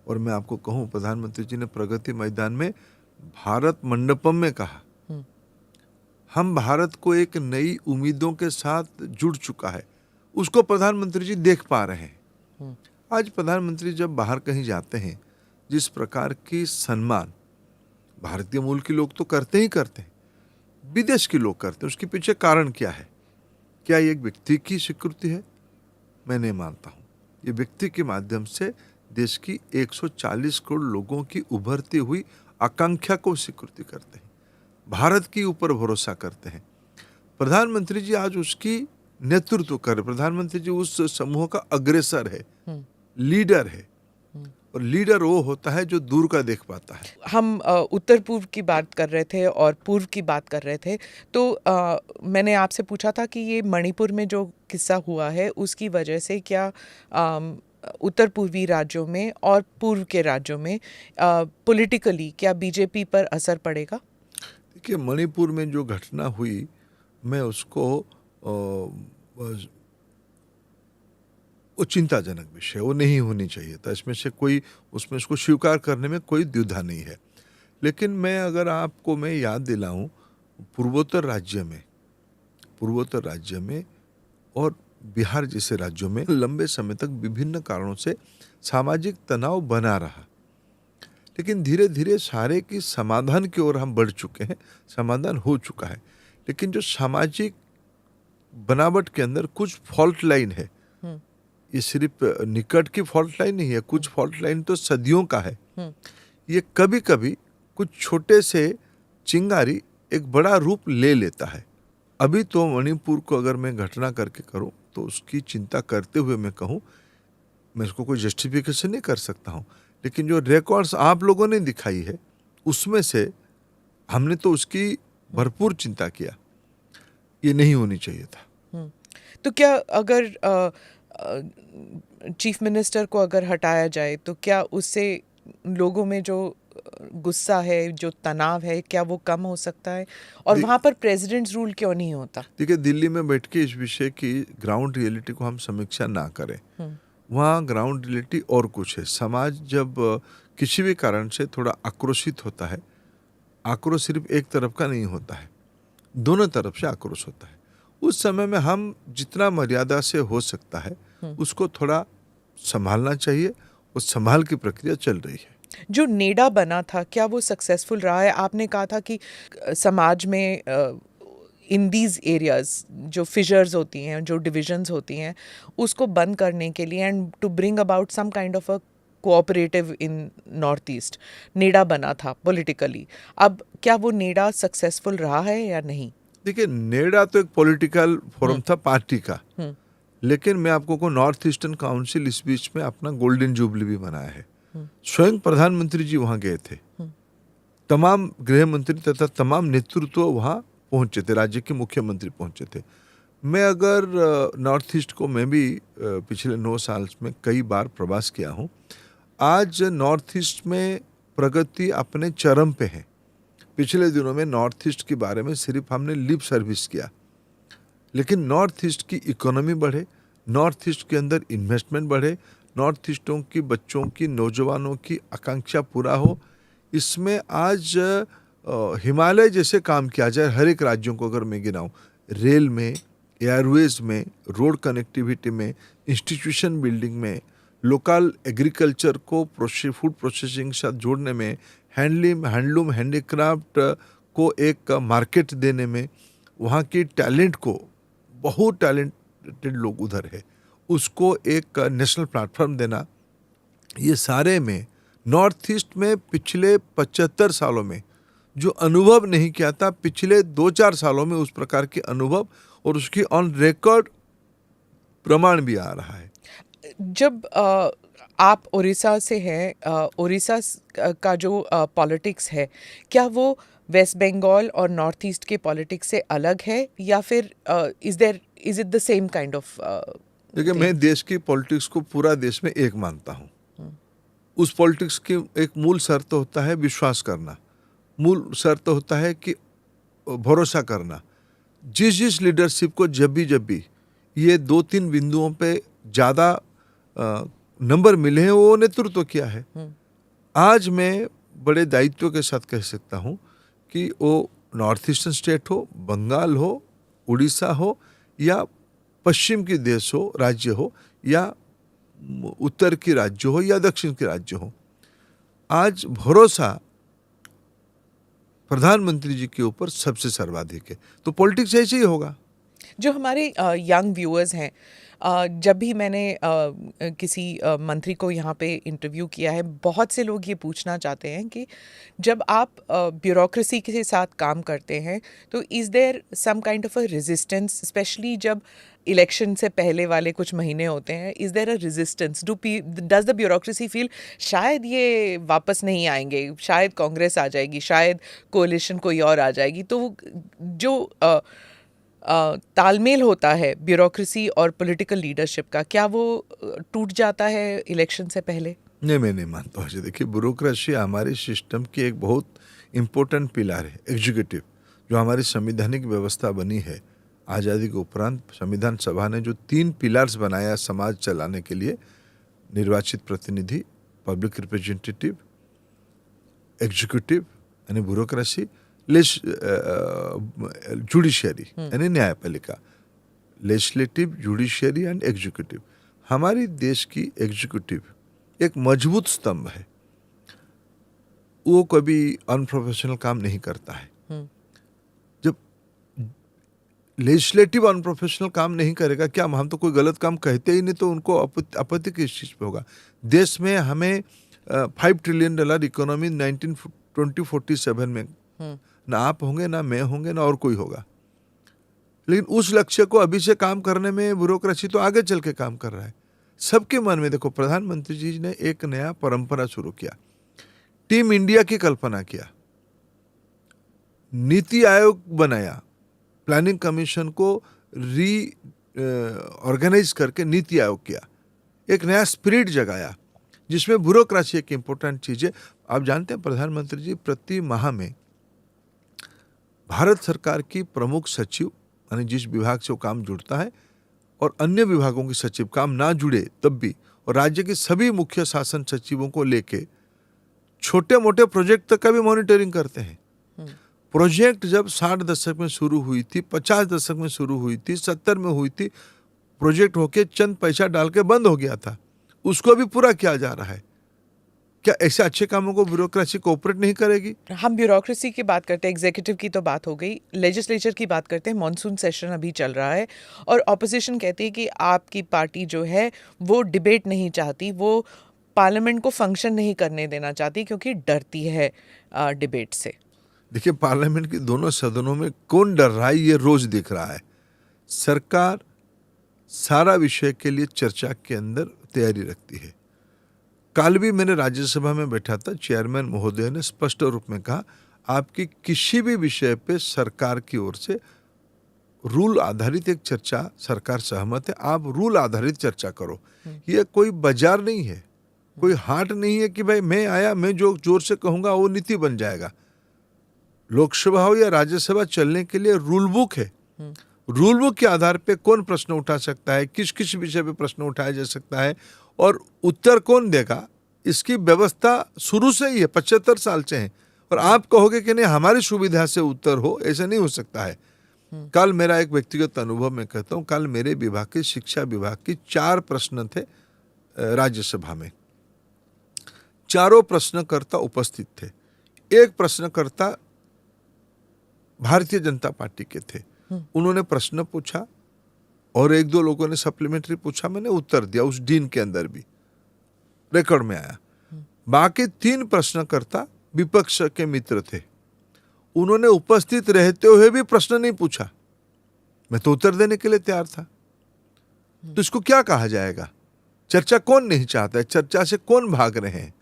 और मैं आपको कहूँ, प्रधानमंत्री जी ने प्रगति मैदान में भारत मंडपम में कहा, हम भारत को एक नई उम्मीदों के साथ जुड़ चुका है, उसको प्रधानमंत्री जी देख पा रहे हैं। आज प्रधानमंत्री जब बाहर कहीं जाते हैं, जिस प्रकार की सम्मान भारतीय मूल के लोग तो करते ही करते हैं, विदेश के लोग करते हैं, उसके पीछे कारण क्या है? क्या ये एक व्यक्ति की स्वीकृति है? मैं नहीं मानता हूँ। ये व्यक्ति के माध्यम से देश की 140 करोड़ लोगों की उभरती हुई आकांक्षा को स्वीकृति करते हैं, भारत के ऊपर भरोसा करते हैं। प्रधानमंत्री जी आज उसकी नेतृत्व कर, प्रधानमंत्री जी उस समूह का अग्रेसर है, लीडर है, और लीडर वो होता है जो दूर का देख पाता है। हम उत्तर पूर्व की बात कर रहे थे और पूर्व की बात कर रहे थे, तो मैंने आपसे पूछा था कि ये मणिपुर में जो किस्सा हुआ है उसकी वजह से क्या उत्तर पूर्वी राज्यों में और पूर्व के राज्यों में पॉलिटिकली क्या बीजेपी पर असर पड़ेगा? देखिए, मणिपुर में जो घटना हुई, मैं उसको वो चिंताजनक विषय, वो नहीं होनी चाहिए था। इसमें से कोई, उसमें उसको स्वीकार करने में कोई द्विधा नहीं है। लेकिन मैं अगर आपको मैं याद दिलाऊं, पूर्वोत्तर राज्य में और बिहार जैसे राज्यों में लंबे समय तक विभिन्न कारणों से सामाजिक तनाव बना रहा, लेकिन धीरे धीरे सारे की समाधान की ओर हम बढ़ चुके हैं, समाधान हो चुका है। लेकिन जो सामाजिक बनावट के अंदर कुछ फॉल्ट लाइन है, ये सिर्फ निकट की फॉल्ट लाइन नहीं है, कुछ फॉल्ट लाइन तो सदियों का है। ये कभी कभी कुछ छोटे से चिंगारी एक बड़ा रूप ले लेता है। अभी तो मणिपुर को अगर मैं घटना करके करूं तो उसकी चिंता करते हुए मैं कहूं, मैं इसको कोई जस्टिफिकेशन नहीं कर सकता हूं, लेकिन जो रिकॉर्ड्स आप लोगों ने दिखाई है उसमें से हमने तो उसकी भरपूर चिंता किया। ये नहीं होनी चाहिए था। तो क्या अगर चीफ मिनिस्टर को अगर हटाया जाए तो क्या उससे लोगों में जो गुस्सा है, जो तनाव है, क्या वो कम हो सकता है? और वहाँ पर प्रेसिडेंट्स रूल क्यों नहीं होता? देखिए, दिल्ली में बैठ के इस विषय की ग्राउंड रियलिटी को हम समीक्षा ना करें। वहाँ ग्राउंड रियलिटी और कुछ है। समाज जब किसी भी कारण से थोड़ा आक्रोशित होता है, आक्रोश सिर्फ एक तरफ का नहीं होता है, दोनों तरफ से आक्रोश होता है। उस समय में हम जितना मर्यादा से हो सकता है उसको थोड़ा संभालना चाहिए, उस संभाल की प्रक्रिया चल रही है। जो नेडा बना था, क्या वो सक्सेसफुल रहा है? आपने कहा था कि समाज में इन दीज एरियाज जो फिशर्स होती हैं, जो डिविजन्स होती हैं, उसको बंद करने के लिए and to bring about some kind of a cooperative in North East NEDA बना था पॉलिटिकली। अब क्या वो नेडा सक्सेसफुल रहा है या नहीं? देखिए, नेडा तो एक पॉलिटिकल फोरम था पार्टी का, लेकिन मैं आपको को नॉर्थ ईस्टर्न काउंसिल इस बीच में अपना गोल्डन जुबली भी मनाया है। स्वयं प्रधानमंत्री जी वहां गए थे, तमाम गृह मंत्री तथा तमाम नेतृत्व वहां पहुंचे थे, राज्य के मुख्यमंत्री पहुंचे थे। मैं अगर नॉर्थ ईस्ट को मैं भी पिछले 9 साल में कई बार प्रवास किया हूं। आज नॉर्थ ईस्ट में प्रगति अपने चरम पे है। पिछले दिनों में नॉर्थ ईस्ट के बारे में सिर्फ हमने लिप सर्विस किया, लेकिन नॉर्थ ईस्ट की इकोनॉमी बढ़े, नॉर्थ ईस्ट के अंदर इन्वेस्टमेंट बढ़े, नॉर्थ ईस्टों की बच्चों की, नौजवानों की आकांक्षा पूरा हो, इसमें आज हिमालय जैसे काम किया जाए। हर एक राज्यों को अगर मैं गिनाऊं, रेल में, एयरवेज में, रोड कनेक्टिविटी में, इंस्टीट्यूशन बिल्डिंग में, लोकल एग्रीकल्चर को फूड प्रोसेसिंग के साथ जोड़ने में, हैंडलूम हैंडीक्राफ्ट को एक मार्केट देने में, वहाँ की टैलेंट को, बहुत टैलेंटेड लोग उधर है, उसको एक नेशनल प्लेटफॉर्म देना, ये सारे में नॉर्थ ईस्ट में पिछले 75 सालों में जो अनुभव नहीं किया था, पिछले 2-4 सालों में उस प्रकार के अनुभव और उसकी ऑन रिकॉर्ड प्रमाण भी आ रहा है। जब आप उड़ीसा से हैं, उड़ीसा का जो पॉलिटिक्स है, क्या वो वेस्ट बंगाल और नॉर्थ ईस्ट के पॉलिटिक्स से अलग है या फिर is it the same kind of? देखिए, मैं देश की पॉलिटिक्स को पूरा देश में एक मानता हूँ। उस पॉलिटिक्स की एक मूल शर्त होता है विश्वास करना, मूल शर्त होता है कि भरोसा करना। जिस लीडरशिप को जब भी ये 2-3 बिंदुओं पे ज़्यादा नंबर मिले हैं, वो नेतृत्व किया है। आज मैं बड़े दायित्व के साथ कह सकता हूँ कि वो नॉर्थ ईस्टर्न स्टेट हो, बंगाल हो, उड़ीसा हो, या पश्चिम की देश हो, राज्य हो, या उत्तर की राज्य हो, या दक्षिण की राज्य हो, आज भरोसा प्रधानमंत्री जी के ऊपर सबसे सर्वाधिक है। तो पॉलिटिक्स ऐसे ही होगा। जो हमारे यंग व्यूअर्स हैं, जब भी मैंने किसी मंत्री को यहाँ पे इंटरव्यू किया है, बहुत से लोग ये पूछना चाहते हैं कि जब आप ब्यूरोक्रेसी के साथ काम करते हैं तो is there some kind of a resistance, specially जब इलेक्शन से पहले वाले कुछ महीने होते हैं, is there a resistance, does the bureaucracy feel शायद ये वापस नहीं आएंगे, शायद कांग्रेस आ जाएगी, शायद कोalition कोई और आ जाएगी, तो जो तालमेल होता है ब्यूरोक्रेसी और पॉलिटिकल लीडरशिप का, क्या वो टूट जाता है इलेक्शन से पहले? नहीं, मैं नहीं मानता हूँ। देखिए, ब्यूरोक्रेसी हमारे सिस्टम की एक बहुत इम्पोर्टेंट पिलर है, एग्जीक्यूटिव, जो हमारी संवैधानिक व्यवस्था बनी है। आज़ादी के उपरांत संविधान सभा ने जो 3 पिलर्स बनाया समाज चलाने के लिए, निर्वाचित प्रतिनिधि, पब्लिक रिप्रेजेंटेटिव, एग्जीक्यूटिव यानी ब्यूरोक्रेसी, जुडिशियरी यानी न्यायपालिका, लेजिस्लेटिव, जुडिशियरी एंड एग्जीक्यूटिव। हमारी देश की एग्जीक्यूटिव एक मजबूत स्तंभ है, वो कभी अनप्रोफेशनल काम नहीं करता है। जब लेजिस्लेटिव अनप्रोफेशनल काम नहीं करेगा, क्या हम तो कोई गलत काम कहते ही नहीं, तो उनको आपत्ति किस चीज पे होगा? देश में हमें $5 ट्रिलियन इकोनॉमी 2047 में ना आप होंगे, ना मैं होंगे, ना और कोई होगा। लेकिन उस लक्ष्य को अभी से काम करने में ब्यूरोक्रेसी तो आगे चल के काम कर रहा है। सबके मन में देखो, प्रधानमंत्री जी ने एक नया परंपरा शुरू किया, टीम इंडिया की कल्पना किया, नीति आयोग बनाया, प्लानिंग कमीशन को ऑर्गेनाइज करके नीति आयोग किया, एक नया स्पिरिट जगाया जिसमें ब्यूरोक्रेसी एक इम्पोर्टेंट चीज है। आप जानते हैं प्रधानमंत्री जी प्रति माह में भारत सरकार की प्रमुख सचिव, यानी जिस विभाग से वो काम जुड़ता है, और अन्य विभागों के सचिव काम ना जुड़े तब भी, और राज्य के सभी मुख्य शासन सचिवों को लेके छोटे मोटे प्रोजेक्ट तक का भी मॉनिटरिंग करते हैं। प्रोजेक्ट जब 60 दशक में शुरू हुई थी, 50 दशक में शुरू हुई थी, 70 में हुई थी, प्रोजेक्ट होके चंद पैसा डाल के बंद हो गया था, उसको भी पूरा किया जा रहा है। क्या ऐसे अच्छे कामों को ब्यूरोक्रेसी कोऑपरेट नहीं करेगी? हम ब्यूरोक्रेसी की बात करते हैं, एग्जीक्यूटिव की तो बात हो गई, लेजिस्लेचर की बात करते हैं। मॉनसून सेशन अभी चल रहा है और ऑपोजिशन कहती है कि आपकी पार्टी जो है वो डिबेट नहीं चाहती, वो पार्लियामेंट को फंक्शन नहीं करने देना चाहती क्योंकि डरती है डिबेट से। देखिए, पार्लियामेंट के दोनों सदनों में कौन डर रहा है ये रोज दिख रहा है। सरकार सारा विषय के लिए चर्चा के अंदर तैयारी रखती है। कल भी मैंने राज्यसभा में बैठा था, चेयरमैन महोदय ने स्पष्ट रूप में कहा, आपकी किसी भी विषय पे सरकार की ओर से रूल आधारित एक चर्चा, सरकार सहमत है, आप रूल आधारित चर्चा करो। ये कोई बाजार नहीं है, कोई हाट नहीं है कि भाई मैं आया, मैं जो जोर से कहूंगा वो नीति बन जाएगा। लोकसभा हो या राज्यसभा चलने के लिए रूल बुक है। रूल बुक के आधार पे कौन प्रश्न उठा सकता है, किस किस विषय पे प्रश्न उठाया जा सकता है और उत्तर कौन देगा, इसकी व्यवस्था शुरू से ही है, 75 साल से है। और आप कहोगे कि नहीं हमारी सुविधा से उत्तर हो, ऐसा नहीं हो सकता है। कल मेरा एक व्यक्तिगत अनुभव मैं कहता हूँ, कल मेरे विभाग के शिक्षा विभाग की 4 प्रश्न थे राज्यसभा में। चारों प्रश्नकर्ता उपस्थित थे। एक प्रश्नकर्ता भारतीय जनता पार्टी के थे। उन्होंने प्रश्न पूछा और 1-2 लोगों ने सप्लीमेंट्री पूछा, मैंने उत्तर दिया, उस दिन के अंदर भी रिकॉर्ड में आया। बाकी 3 प्रश्नकर्ता विपक्ष के मित्र थे, उन्होंने उपस्थित रहते हुए भी प्रश्न नहीं पूछा। मैं तो उत्तर देने के लिए तैयार था। तो इसको क्या कहा जाएगा? चर्चा कौन नहीं चाहता है? चर्चा से कौन भाग रहे हैं?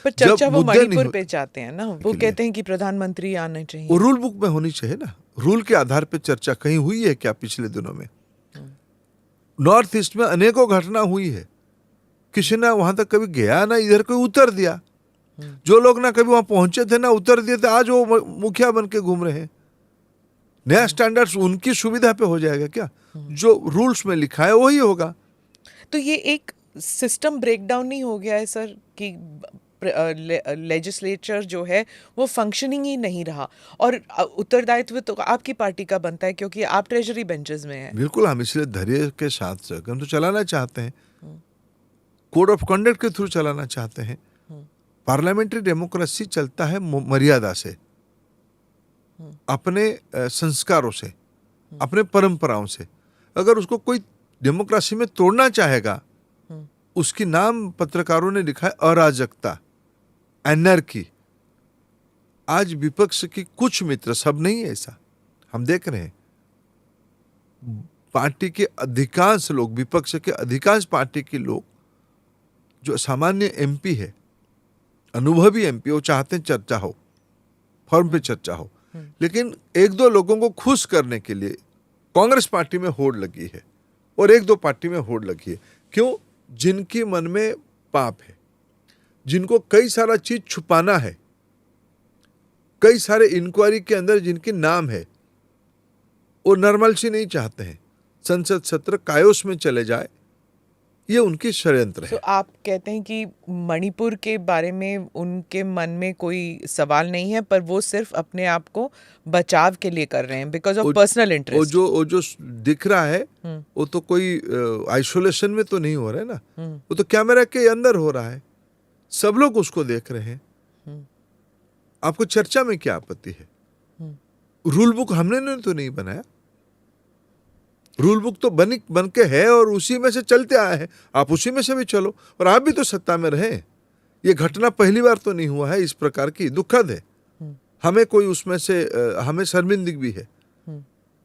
पर चर्चा वो मणिपुर पे चाहते हैं ना, वो कहते हैं कि प्रधानमंत्री आने चाहिए। वो रूल बुक में होनी चाहिए ना। रूल के आधार पे चर्चा कहीं हुई है क्या पिछले दिनों में? नॉर्थ ईस्ट में अनेकों घटना हुई है, किसी ना वहां तक कभी गया ना इधर कोई उत्तर दिया। जो लोग ना कभी वहां पहुंचे थे ना उत्तर दिए थे, आज वो मुखिया बन के घूम रहे हैं। नया स्टैंडर्ड्स उनकी सुविधा पे हो जाएगा क्या? जो रूल्स में लिखा है वही होगा। तो ये एक सिस्टम ब्रेकडाउन नहीं हो गया है सर कि लेजिस्लेचर जो है वो फंक्शनिंग ही नहीं रहा? और उत्तरदायित्व तो आपकी पार्टी का बनता है क्योंकि आप ट्रेजरी बेंचेस में हैं। बिल्कुल, हम इसलिए धैर्य के साथ हम तो चलाना चाहते हैं, कोड ऑफ कंडक्ट के थ्रू चलाना चाहते हैं। पार्लियामेंट्री डेमोक्रेसी चलता है मर्यादा से, अपने संस्कारों से, अपने परंपराओं से। अगर उसको कोई डेमोक्रेसी में तोड़ना चाहेगा, उसकी नाम पत्रकारों ने लिखा है अराजकता, एनर्की। आज विपक्ष की कुछ मित्र, सब नहीं है ऐसा, हम देख रहे हैं, पार्टी के अधिकांश लोग, विपक्ष के अधिकांश पार्टी के लोग जो सामान्य एमपी है, अनुभवी एमपी, वो चाहते हैं चर्चा हो, फॉर्म पे चर्चा हो, लेकिन एक दो लोगों को खुश करने के लिए कांग्रेस पार्टी में होड़ लगी है और एक दो पार्टी में होड़ लगी है। क्यों? जिनके मन में पाप है, जिनको कई सारा चीज छुपाना है, कई सारे इंक्वायरी के अंदर जिनके नाम है, वो नॉर्मलसी नहीं चाहते हैं, संसद सत्र कायोस में चले जाए, ये उनकी षड्यंत्र है। तो आप कहते हैं कि मणिपुर के बारे में उनके मन में कोई सवाल नहीं है, पर वो सिर्फ अपने आप को बचाव के लिए कर रहे हैं, बिकॉज ऑफ पर्सनल इंटरेस्ट। वो जो दिख रहा है वो तो कोई आइसोलेशन में तो नहीं हो रहा है ना, वो तो कैमरा के अंदर हो रहा है, सब लोग उसको देख रहे हैं। आपको चर्चा में क्या आपत्ति है? रूल बुक हमने तो नहीं बनाया, रूल बुक तो बन के है और उसी में से चलते आए हैं, आप उसी में से भी चलो, और आप भी तो सत्ता में रहे। ये घटना पहली बार तो नहीं हुआ है इस प्रकार की, दुखद है, हमें कोई उसमें से हमें शर्मिंदगी भी है,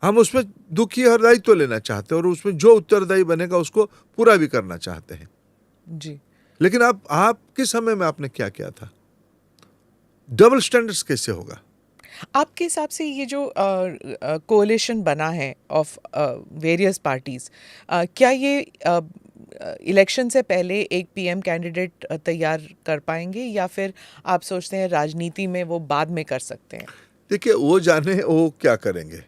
हम उसमें दुखी और दायित्व लेना चाहते हैं और उसमें जो उत्तरदायी बनेगा उसको पूरा भी करना चाहते हैं जी। लेकिन आपके समय में आपने क्या किया था? डबल स्टैंडर्ड्स कैसे होगा? आपके हिसाब से ये जो कोalition बना है ऑफ वेरियस पार्टीज, क्या ये इलेक्शन से पहले एक पीएम कैंडिडेट तैयार कर पाएंगे, या फिर आप सोचते हैं राजनीति में वो बाद में कर सकते हैं? देखिए, वो जाने वो क्या करेंगे,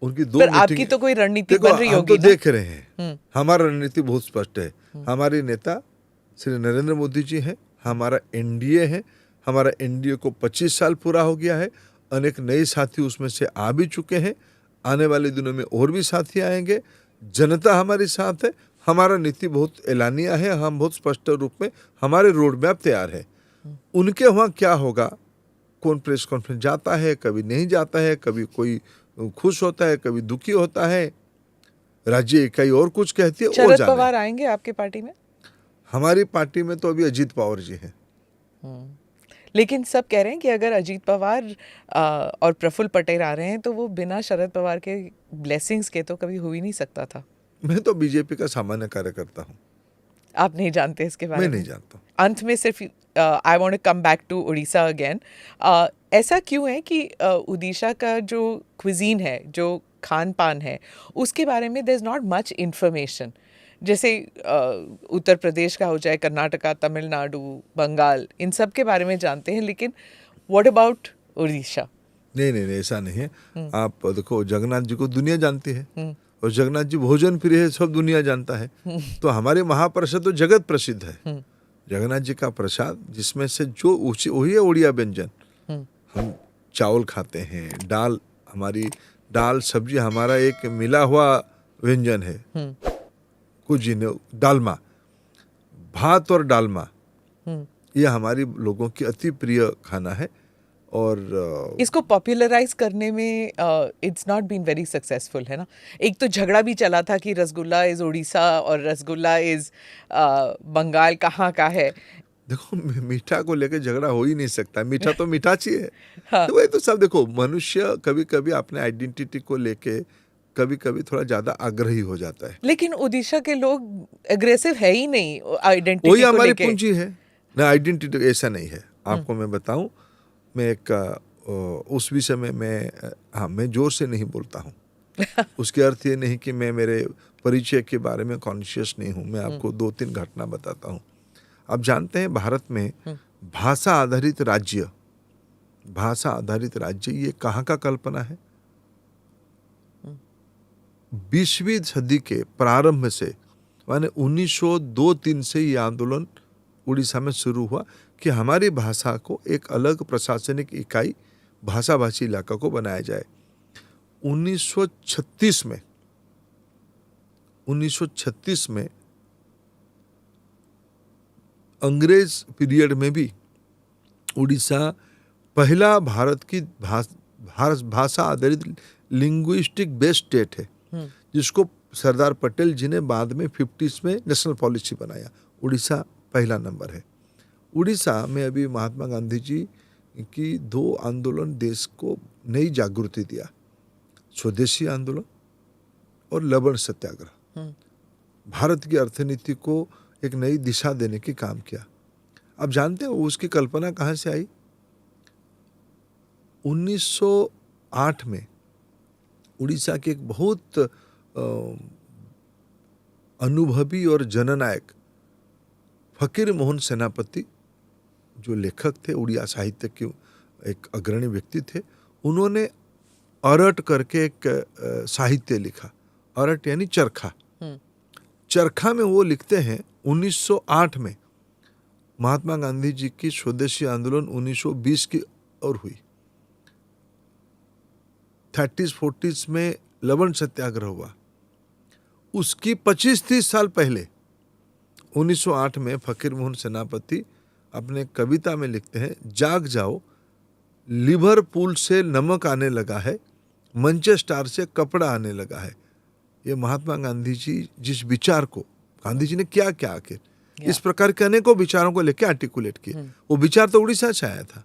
उनकी दो मीटिंग। आपकी तो कोई रणनीति बन रही होगी तो देख रहे हैं, हमारा रणनीति बहुत स्पष्ट है। हमारे नेता श्री नरेंद्र मोदी जी हैं, हमारा एनडीए है, हमारा एनडीए को 25 साल पूरा हो गया है, अनेक नए साथी उसमें से आ भी चुके हैं, आने वाले दिनों में और भी साथी आएंगे, जनता हमारे साथ है, हमारा नीति बहुत एलानिया है, हम बहुत स्पष्ट रूप में, हमारे रोड मैप तैयार है। उनके वहाँ क्या होगा, कौन प्रेस कॉन्फ्रेंस जाता है, कभी नहीं जाता है, कभी कोई खुश होता है, कभी दुखी होता है, राज्य इकाई और कुछ कहती है। शरद पवार आएंगे आपके पार्टी में? हमारी पार्टी में तो अभी अजीत पवार जी हैं, लेकिन सब कह रहे हैं कि अगर अजीत पवार और प्रफुल्ल पटेल आ रहे हैं तो वो बिना शरद पवार के ब्लेसिंग्स के तो कभी हो ही नहीं सकता था। मैं तो बीजेपी का सामान्य कार्यकर्ता हूँ। आप नहीं जानते इसके बारे में? मैं नहीं जानता। अंत में सिर्फ I want to come back to Orissa again. ऐसा क्यों है कि उड़ीसा का जो क्विजीन है, जो खान पान है, उसके बारे में there is not much information? जैसे उत्तर प्रदेश का हो जाए, कर्नाटका, तमिलनाडु, बंगाल, इन सब के बारे में जानते हैं, लेकिन व्हाट अबाउट उड़ीसा? नहीं, ऐसा नहीं है। आप देखो, जगन्नाथ जी को दुनिया जानती है और जगन्नाथ जी भोजन प्रिय है, सब दुनिया जानता है। तो हमारे महाप्रसाद तो जगत प्रसिद्ध है। जगन्नाथ जी का प्रसाद, जिसमें से जो वही है उड़िया व्यंजन। हम चावल खाते हैं, दाल, हमारी दाल सब्जी हमारा एक मिला हुआ व्यंजन है। कुछ डालमा, भात और डालमा, ये हमारी लोगों की अति प्रिय खाना है। और इसको पॉपुलराइज करने में it's not been very successful, है ना? एक तो झगड़ा भी चला था कि रसगुल्ला इज उड़ीसा और रसगुल्ला इज बंगाल कहाँ का है। देखो, मीठा को लेकर झगड़ा हो ही नहीं सकता, मीठा तो मीठाची है। हाँ। तो वही तो सब, देखो, मनुष्य कभी कभी अपने आइडेंटिटी को लेके कभी कभी थोड़ा ज्यादा आग्रही हो जाता है। लेकिन उड़ीसा के लोग एग्रेसिव है ही नहीं आइडेंटिटी को लेके। वही हमारी पूंजी है ना, आइडेंटिटी ऐसा नहीं है। आपको मैं बताऊं, मैं एक उस विषय में मैं जोर से नहीं बोलता हूँ। उसके अर्थ ये नहीं कि मैं मेरे परिचय के बारे में कॉन्शियस नहीं हूँ। मैं आपको 2-3 घटना बताता हूँ। आप जानते हैं, भारत में भाषा आधारित राज्य ये कहाँ का कल्पना है? 20वीं सदी के प्रारंभ से, माने 1902-3 से ये आंदोलन उड़ीसा में शुरू हुआ कि हमारी भाषा को एक अलग प्रशासनिक इकाई, भाषा भाषी इलाका को बनाया जाए। 1936 में अंग्रेज पीरियड में भी उड़ीसा पहला भारत की भाषा आधारित लिंग्विस्टिक बेस्ड स्टेट है, जिसको सरदार पटेल जी ने बाद में 50s में नेशनल पॉलिसी बनाया। उड़ीसा पहला नंबर है। उड़ीसा में अभी महात्मा गांधी जी की 2 आंदोलन देश को नई जागृति दिया, स्वदेशी आंदोलन और लवण सत्याग्रह। भारत की अर्थनीति को एक नई दिशा देने की काम किया। आप जानते हो उसकी कल्पना कहाँ से आई? 1908 में उड़ीसा के एक बहुत अनुभवी और जननायक फकीर मोहन सेनापति, जो लेखक थे, उड़िया साहित्य के एक अग्रणी व्यक्ति थे, उन्होंने अरट करके एक साहित्य लिखा। अरट यानी चरखा। चरखा में वो लिखते हैं 1908 में महात्मा गांधी जी की स्वदेशी आंदोलन 1920 की और हुई। 30s 40s में लवण सत्याग्रह हुआ। उसकी 25-30 साल पहले 1908 में फकीर मोहन सेनापति अपने कविता में लिखते हैं, जाग जाओ, लिवरपूल से नमक आने लगा है, मैनचेस्टर से कपड़ा आने लगा है। ये महात्मा गांधी जी जिस विचार को, गांधी जी ने क्या क्या आखिर इस प्रकार के अनेकों विचारों को लेकर आर्टिकुलेट किए, वो विचार तो उड़ीसा से आया था।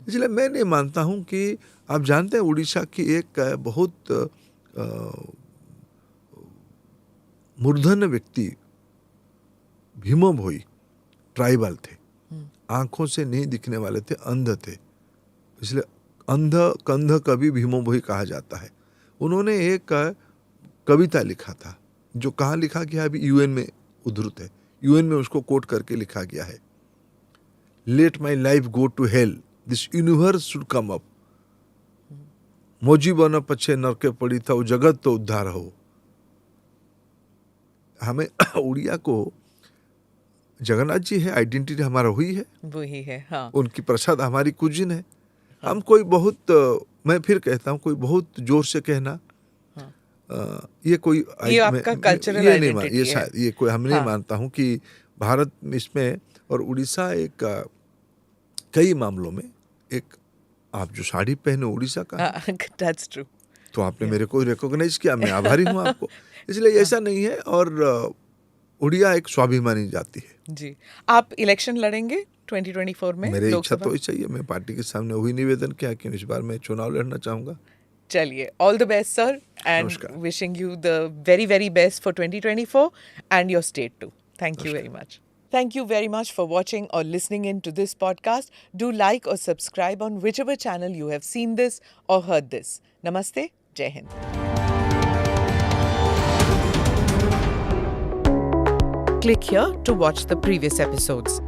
इसलिए मैं नहीं मानता हूं कि, आप जानते हैं उड़ीसा की एक बहुत मूर्धन्य व्यक्ति भीमो भोई ट्राइबल थे, आंखों से नहीं दिखने वाले थे, अंध थे, इसलिए अंध कंध कवि भीमो भोई कहा जाता है। उन्होंने एक कविता लिखा था, जो कहाँ लिखा गया अभी यूएन में उद्धृत है, यूएन में उसको कोट करके लिखा गया है। Let my life go to hell, this universe should come up, मोजी बन पछे नरके पड़ी था, वो जगत तो उद्धार हो। हमें उड़िया को, जगन्नाथ जी है, आइडेंटिटी हमारा हुई है, वही है। हाँ। उनकी प्रसाद हमारी कुजिन है। हम कोई बहुत, मैं फिर कहता हूँ, कोई बहुत जोर से कहना, ये कोई ये आपका कल्चरल आइडेंटिटी है। शायद ये कोई, हम नहीं मानता हूँ कि भारत इसमें, और उड़ीसा एक कई मामलों में एक, आप जो साड़ी पहने उड़ीसा का, That's true. तो आपने मेरे को रिकॉग्नाइज किया, मैं आभारी हूँ आपको। इसलिए ऐसा नहीं है, और उड़िया एक स्वाभिमानी जाति है। जी। आप इलेक्शन लड़ेंगे 2024 में? मेरी इच्छा तो ऐसा ही है, मैं पार्टी के सामने वही निवेदन किया कि इस बार मैं चुनाव लड़ना चाहूंगा। चलिए, all the best sir, and wishing you the very very best for 2024 and your state too. Thank you very much. Thank you very much for watching or listening in to this podcast. Do like or subscribe on whichever channel you have seen this or heard this. Namaste. Jai Hind. Click here to watch the previous episodes.